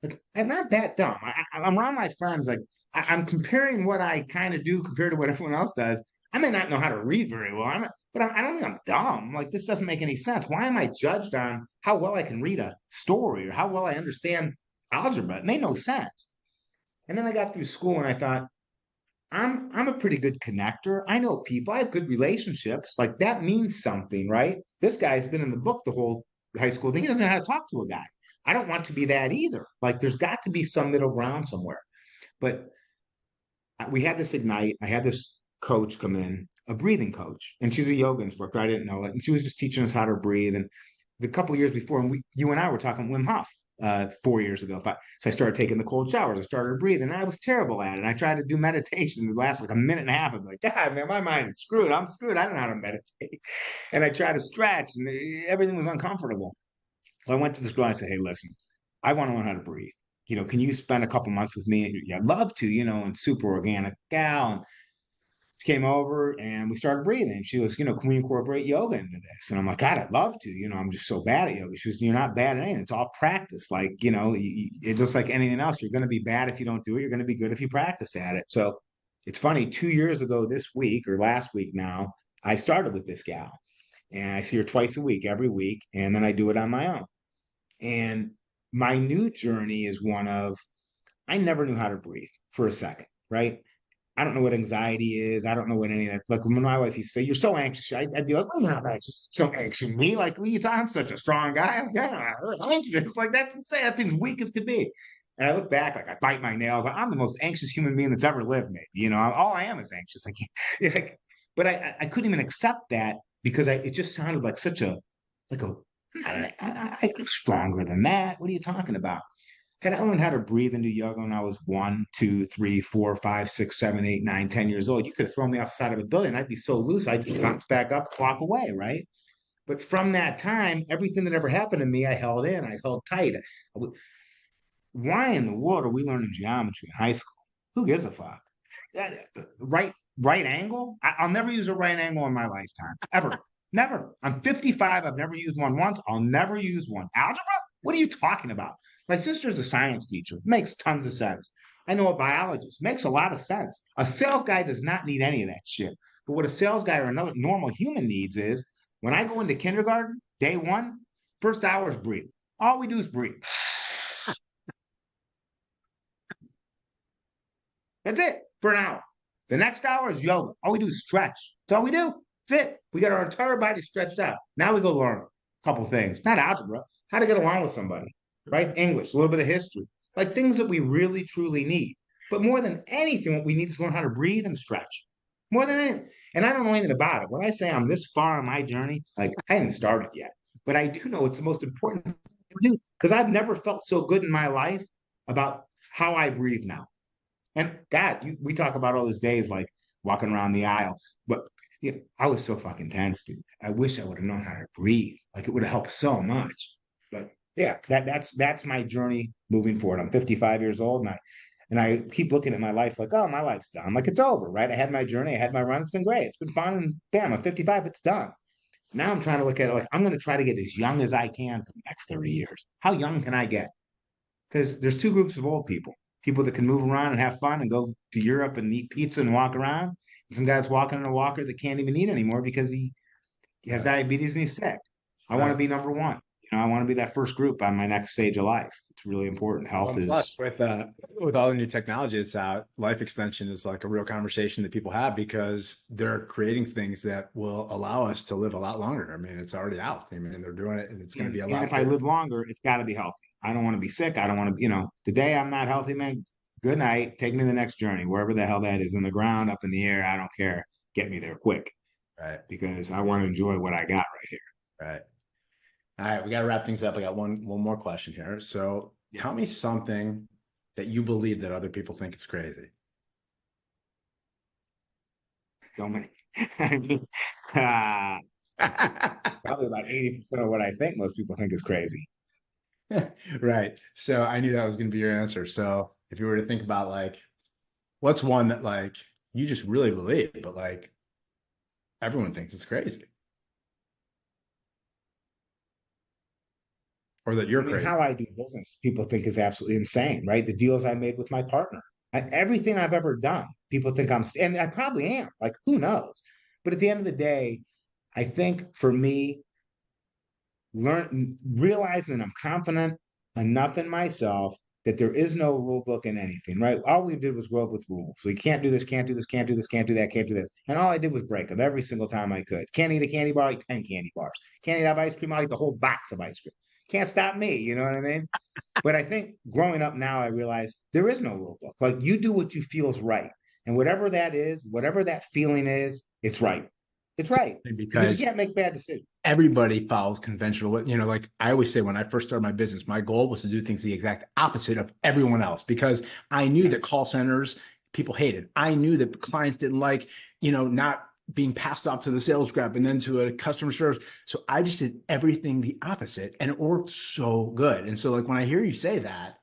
like, I'm not that dumb. I'm around my friends. Like I'm comparing what I kind of do compared to what everyone else does. I may not know how to read very well. I don't think I'm dumb. Like this doesn't make any sense. Why am I judged on how well I can read a story or how well I understand algebra? It made no sense. And then I got through school and I thought, I'm a pretty good connector. I know people. I have good relationships. Like that means something, right? This guy's been in the book the whole high school thing. He doesn't know how to talk to a guy. I don't want to be that either. Like there's got to be some middle ground somewhere. But we had this ignite. I had this coach come in, a breathing coach, and she's a yoga instructor. I didn't know it, and she was just teaching us how to breathe. And the couple years before, and you and I were talking Wim Hof. 4 years ago. So I started taking the cold showers. I started breathing. And I was terrible at it. And I tried to do meditation. It lasted like a minute and a half. I'm like, God, man, my mind is screwed. I'm screwed. I don't know how to meditate. And I tried to stretch, and everything was uncomfortable. So I went to this girl and I said, hey, listen, I want to learn how to breathe. Can you spend a couple months with me? Yeah, I'd love to, and super organic gal. And came over and we started breathing. She was, can we incorporate yoga into this? And I'm like, God, I'd love to. I'm just so bad at yoga. She was, you're not bad at anything. It's all practice. Like, it's just like anything else. You're going to be bad if you don't do it. You're going to be good if you practice at it. So it's funny. 2 years ago this week or last week now, I started with this gal and I see her twice a week, every week. And then I do it on my own. And my new journey is one of, I never knew how to breathe for a second, right? I don't know what anxiety is. I don't know what any of that. Like when my wife used to say, "You're so anxious," I'd be like, "Oh, no, that's just so anxious." Me, like, what are you talking? I'm such a strong guy. I'm not anxious. Like that's insane. That seems weak as could be. And I look back, like I bite my nails. Like, I'm the most anxious human being that's ever lived. Maybe all I am is anxious. I can't, like, but I couldn't even accept that because it just sounded like such a like a. I'm stronger than that. What are you talking about? And I learned how to breathe and do yoga when I was 1, 2, 3, 4, 5, 6, 7, 8, 9, 10 years old. You could have thrown me off the side of a building. I'd be so loose, I'd just bounce back up, walk away, right? But from that time, everything that ever happened to me, I held in, I held tight. Why in the world are we learning geometry in high school? Who gives a fuck? Right, right angle? I'll never use a right angle in my lifetime, ever. Never. I'm 55. I've never used one once. I'll never use one. Algebra? What are you talking about? My sister's a science teacher. Makes tons of sense. I know a biologist. Makes a lot of sense. A sales guy does not need any of that shit. But what a sales guy or another normal human needs is when I go into kindergarten, day one, first hour is breathe. All we do is breathe. That's it for an hour. The next hour is yoga. All we do is stretch. That's all we do. That's it. We got our entire body stretched out. Now we go learn a couple things. Not algebra, how to get along with somebody, right? English, a little bit of history, like things that we really, truly need. But more than anything, what we need is learn how to breathe and stretch. More than anything. And I don't know anything about it. When I say I'm this far on my journey, like I haven't started yet, but I do know it's the most important thing to do because I've never felt so good in my life about how I breathe now. And God, we talk about all those days like walking around the aisle, but I was so fucking tense, dude. I wish I would have known how to breathe. Like it would have helped so much. But yeah, that's my journey moving forward. I'm 55 years old, and I keep looking at my life like, oh, my life's done. Like it's over, right? I had my journey, I had my run. It's been great. It's been fun, and bam, I'm 55. It's done. Now I'm trying to look at it like I'm going to try to get as young as I can for the next 30 years. How young can I get? Because there's two groups of old people that can move around and have fun and go to Europe and eat pizza and walk around. And some guy's walking in a walker that can't even eat anymore because he has diabetes and he's sick. I want to be number one. I want to be that first group on my next stage of life. It's really important. Health Plus, is. with all the new technology that's out, life extension is like a real conversation that people have because they're creating things that will allow us to live a lot longer. I mean, it's already out. I mean, they're doing it, and it's going to be a And lot if I better. live longer, it's got to be healthy. I don't want to be sick. I don't want to, the day I'm not healthy, man, good night. Take me to the next journey, wherever the hell that is, in the ground, up in the air. I don't care. Get me there quick Right. because I want to enjoy what I got right here. Right. All right, we got to wrap things up. I got one more question here. So tell me something that you believe that other people think is crazy. So many. I mean, probably about 80% of what I think most people think is crazy. Right. So I knew that was going to be your answer. So if you were to think about like, what's one that like you just really believe, but like everyone thinks it's crazy, or that I you're mean, crazy. how I do business, people think is absolutely insane, right? The deals I made with my partner, everything I've ever done, people think and I probably am. Like, who knows? But at the end of the day, I think for me, realizing I'm confident enough in myself that there is no rule book in anything, right? All we did was grow up with rules. So you can't do this, can't do this, can't do this, can't do that, can't do this. And all I did was break them every single time I could. Can't eat a candy bar, I eat 10 candy bars. Can't eat ice cream, I eat the whole box of ice cream. Can't stop me, you know what I mean? But I think growing up now, I realize there is no rule book. Like you do what you feel is right. And whatever that is, whatever that feeling is, it's right. It's right. Because you because can't make bad decisions. everybody follows conventional. Like I always say, when I first started my business, my goal was to do things the exact opposite of everyone else because I knew Right. that call centers people hated. I knew that clients didn't like, not being passed off to the sales rep and then to a customer service. So I just did everything the opposite and it worked so good. And so like when I hear you say that,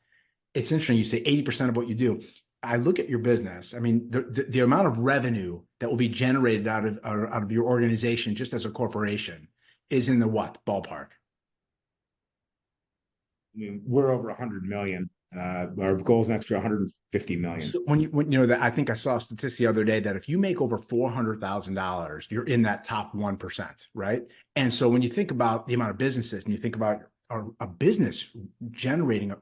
it's interesting. You say 80% of what you do. I look at your business. I mean, the amount of revenue that will be generated out of your organization just as a corporation is in the what ballpark? I mean, we're over 100 million. Our goal's next year 150 million. So that I think I saw a statistic the other day that if you make over $400,000, you're in that top 1%, right? And so when you think about the amount of businesses and you think about a business generating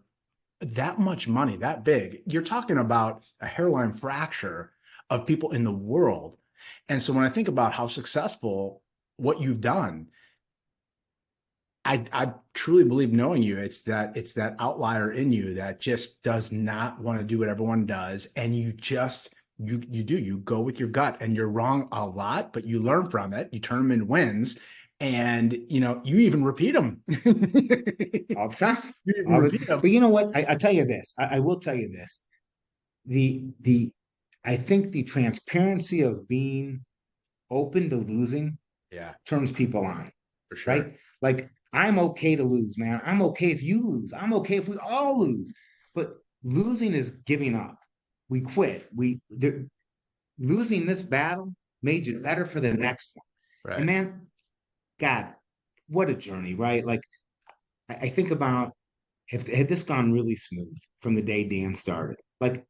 that much money, that big, you're talking about a hairline fracture of people in the world. And so when I think about how successful what you've done, I truly believe knowing you, it's that outlier in you that just does not want to do what everyone does. And you go with your gut and you're wrong a lot, but you learn from it, you turn them into wins, and you even repeat them. All the time. You even repeat them. But you know what? I tell you this. I will tell you this. The I think the transparency of being open to losing Yeah, turns people on, for sure. right? Like I'm okay to lose, man. I'm okay if you lose. I'm okay if we all lose. But losing is giving up. We quit. Losing this battle made you better for the next one. And Right. man, God, what a journey, right? Like I think about had this gone really smooth from the day Dan started, like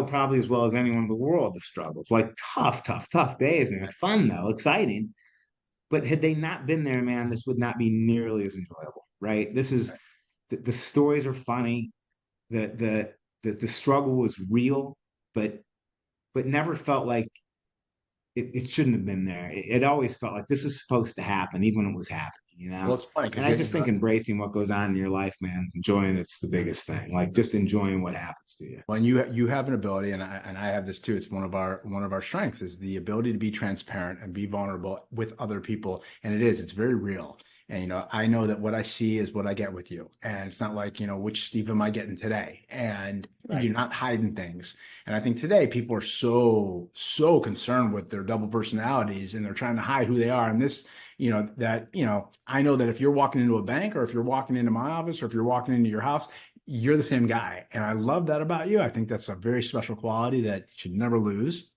probably as well as anyone in the world the struggles, like tough days, man. Fun though, exciting. But had they not been there, man, this would not be nearly as enjoyable, right? This is the stories are funny, the struggle was real, but never felt like it shouldn't have been there. It always felt like this is supposed to happen, even when it was happening. Well, it's funny And because I just think embracing what goes on in your life, man, enjoying it's the biggest thing. Like just enjoying what happens to you. well, and you have an ability, and I have this too. It's one of our strengths is the ability to be transparent and be vulnerable with other people, and it's very real. And I know that what I see is what I get with you, and it's not like which Steve am I getting today, and Right. you're not hiding things. And I think today people are so concerned with their double personalities, and they're trying to hide who they are. And this, I know that if you're walking into a bank, or if you're walking into my office, or if you're walking into your house, you're the same guy. And I love that about you. I think that's a very special quality that you should never lose.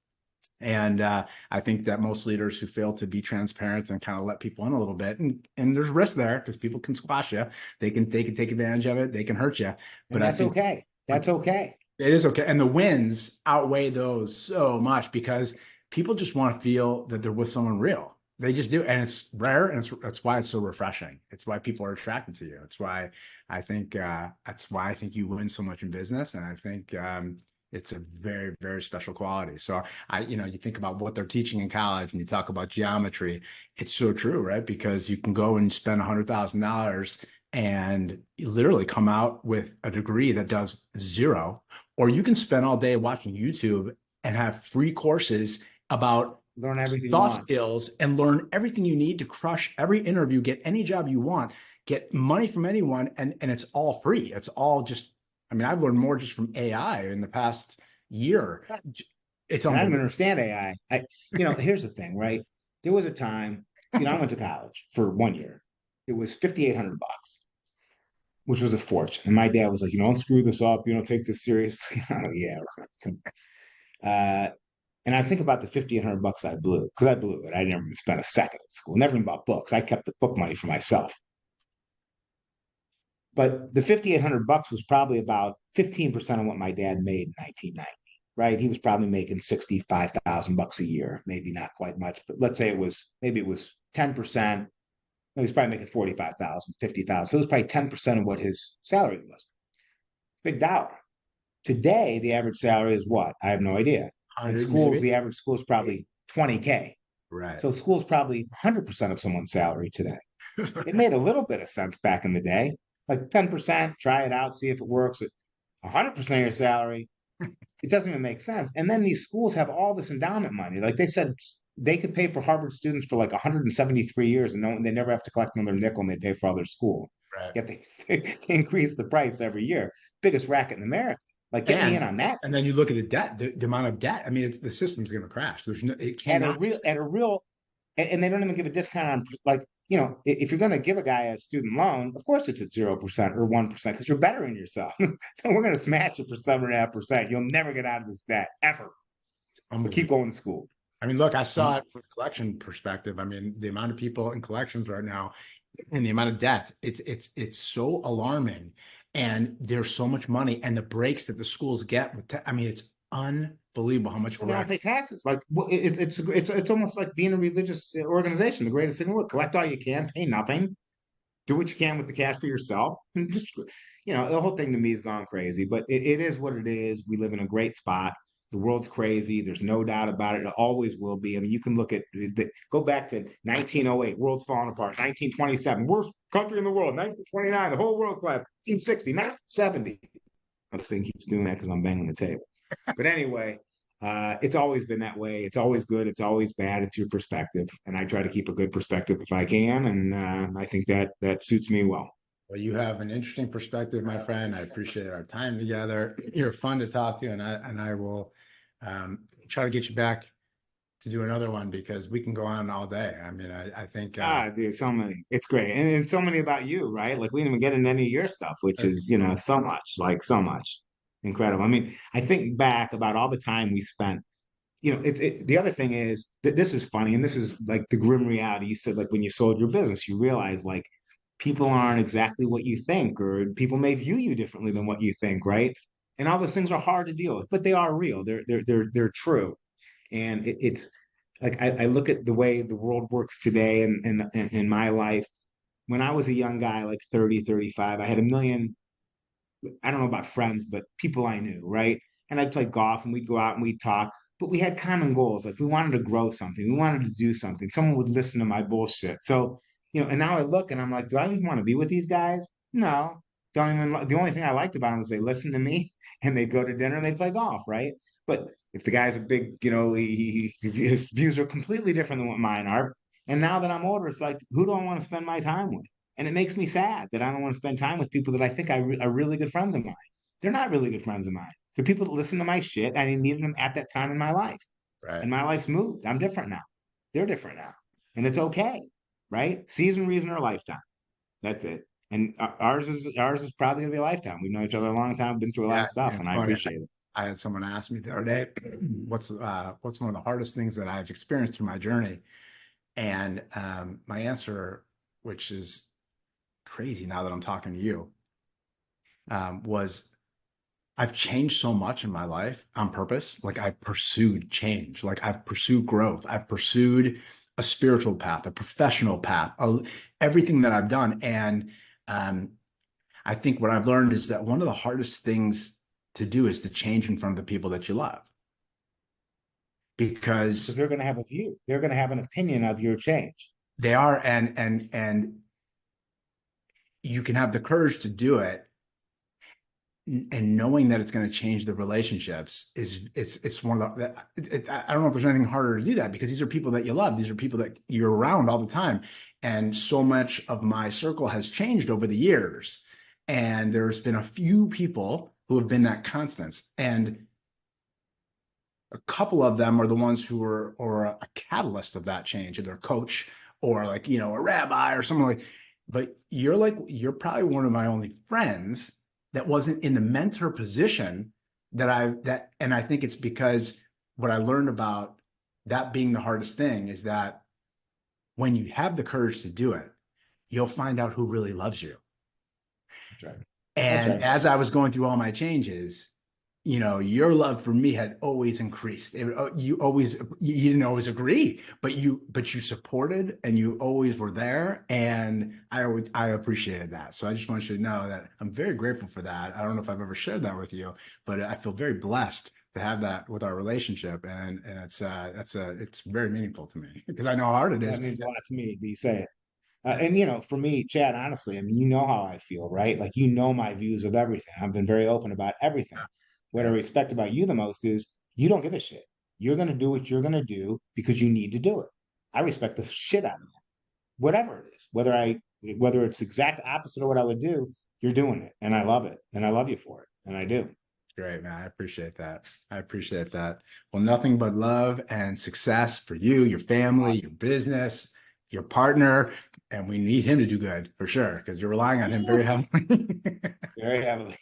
And I think that most leaders who fail to be transparent and kind of let people in a little bit, and there's risk there because people can squash you, they can take advantage of it, they can hurt you. And But I that's think okay. That's okay. it is okay. And the wins outweigh those so much because people just want to feel that they're with someone real. They just do. And it's rare. And that's why it's so refreshing. It's why people are attracted to you. It's why I think you win so much in business. And I think it's a very, very special quality. So you think about what they're teaching in college and you talk about geometry. It's so true, right? Because you can go and spend $100,000 and you literally come out with a degree that does zero, or you can spend all day watching YouTube and have free courses about Learn everything you soft want. skills and learn everything you need to crush every interview, get any job you want, get money from anyone, and it's all free. It's all just, I mean, I've learned more just from AI in the past year. It's And I don't even unbelievable. understand AI. Here's the thing, right? There was a time, I went to college for 1 year. It was $5,800, which was a fortune. And my dad was like, don't screw this up. You don't take this seriously. Oh, yeah. Uh, and I think about the $5,800 I blew because I blew it. I never even spent a second in school. Never even bought books. I kept the book money for myself. But the $5,800 was probably about 15% of what my dad made in 1990. Right? He was probably making $65,000 a year, maybe not quite much, but let's say maybe it was 10%. He was probably making 45,000, 50,000. So it was probably 10% of what his salary was. Big dollar. Today, the average salary is what? I have no idea. In 100 schools, maybe. the average school is probably 20K. Right. So school's probably 100% of someone's salary today. It made a little bit of sense back in the day, like 10%, try it out, see if it works. At 100% of your salary, it doesn't even make sense. And then these schools have all this endowment money. Like they said, they could pay for Harvard students for like 173 years and they never have to collect another nickel and they pay for all their school. Right. Yet they increase the price every year. Biggest racket in America. Like, get me in on that. And then you look at the debt, the amount of debt. I mean, it's the system's going to crash. There's no, it At a cannot real, sustain. at a real, and they don't even give a discount on, like, you know, if you're going to give a guy a student loan, of course it's at 0% or 1% because you're bettering yourself. We're going to smash it for 7.5%. You'll never get out of this debt ever. But keep Unbelievable. going to school. I mean, look, I saw it from a collection perspective. I mean, the amount of people in collections right now and the amount of debt, it's so alarming. And there's so much money and the breaks that the schools get with, I mean, it's unbelievable how much Well, they don't rack. pay taxes. Like, it's almost like being a religious organization. The greatest thing in the world: collect all you can, pay nothing, do what you can with the cash for yourself, and just, you know, the whole thing to me has gone crazy. But it is what it is. We live in a great spot. The world's crazy. There's no doubt about it. It always will be. I mean, you can look at go back to 1908, world's falling apart. 1927, worst country in the world. 1929, the whole world collapsed. 1960, 1970. This thing keeps doing that because I'm banging the table. But anyway, it's always been that way. It's always good. It's always bad. It's your perspective, and I try to keep a good perspective if I can, and I think that suits me well. Well, you have an interesting perspective, my friend. I appreciate our time together. You're fun to talk to, and I will try to get you back to do another one because we can go on all day. I mean, I think Dude, so many. It's great, and so many about you, right? Like we didn't even get into any of your stuff, which is, you know, so much, like so much, incredible. I mean, I think back about all the time we spent. You know, the other thing is that this is funny, and this is like the grim reality. You said, like, when you sold your business, you realize like people aren't exactly what you think, or people may view you differently than what you think, right? And all those things are hard to deal with, but they are real. They're true. And it's like I look at the way the world works today and in my life. When I was a young guy, like 30, 35, I had a million, I don't know about friends, but people I knew, right? And I'd play golf and we'd go out and we'd talk, but we had common goals. Like we wanted to grow something, we wanted to do something. Someone would listen to my bullshit. So, you know, and now I look and I'm like, do I even want to be with these guys? No, don't even. The only thing I liked about them was they listened to me and they'd go to dinner and they'd play golf, right? But if the guy's a big, you know, his views are completely different than what mine are. And now that I'm older, it's like, who do I want to spend my time with? And it makes me sad that I don't want to spend time with people that I think are really good friends of mine. They're not really good friends of mine. They're people that listen to my shit. And I needed them at that time in my life. right. And my life's moved. I'm different now. They're different now. And it's okay. Right? Season, reason, or lifetime. That's it. And ours is probably gonna be a lifetime. We've known each other a long time, been through a lot Yeah, of stuff, it's and I funny. appreciate it. I had someone ask me the other day, what's one of the hardest things that I've experienced through my journey? And my answer, which is crazy now that I'm talking to you, was I've changed so much in my life on purpose. Like I've pursued change, like I've pursued growth, I've pursued a spiritual path, a professional path, everything that I've done. And um, I think what I've learned is that one of the hardest things to do is to change in front of the people that you love Because because they're gonna have a view. They're gonna have an opinion of your change. they are, and you can have the courage to do it and knowing that it's going to change the relationships is it's one of the I don't know if there's anything harder to do that because these are people that you love. These are people that you're around all the time. And so much of my circle has changed over the years. And there's been a few people who have been that constants. And a couple of them are the ones who are or a catalyst of that change, either a coach or like, you know, a rabbi or something like, but you're probably one of my only friends that wasn't in the mentor position and I think it's because what I learned about that being the hardest thing is that when you have the courage to do it, you'll find out who really loves you. That's right. That's And right. as I was going through all my changes, you know, your love for me had always increased. You didn't always agree, but you supported and you always were there. And I appreciated that. So I just want you to know that I'm very grateful for that. I don't know if I've ever shared that with you, but I feel very blessed to have that with our relationship. And it's very meaningful to me because I know how hard it is. That means a lot to me. Do you say it? And you know, for me, Chad, honestly, I mean, you know how I feel, right? Like you know my views of everything. I've been very open about everything. What I Yeah. respect about you the most is you don't give a shit. You're going to do what you're going to do because you need to do it. I respect the shit out of it, whatever it is, whether it's exact opposite of what I would do, you're doing it. And I love it. And I love you for it. And I do. Great, man. I appreciate that. I appreciate that. Well, nothing but love and success for you, your family, your Awesome. business, your partner. And we need him to do good for sure, because you're relying on him very Oof. heavily. Very heavily,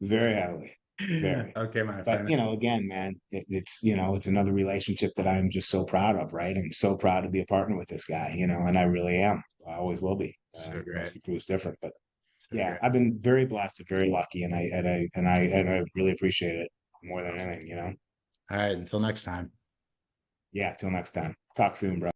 very heavily, very. Okay, my But, friend. again, man, it's another relationship that I'm just so proud of, right? I'm so proud to be a partner with this guy, and I really am. I always will be, So unless great. he proves different. But So yeah, great. I've been very blessed and very lucky, and I really appreciate it more than Awesome. anything. All right. Until next time. Yeah, till next time. Talk soon, bro.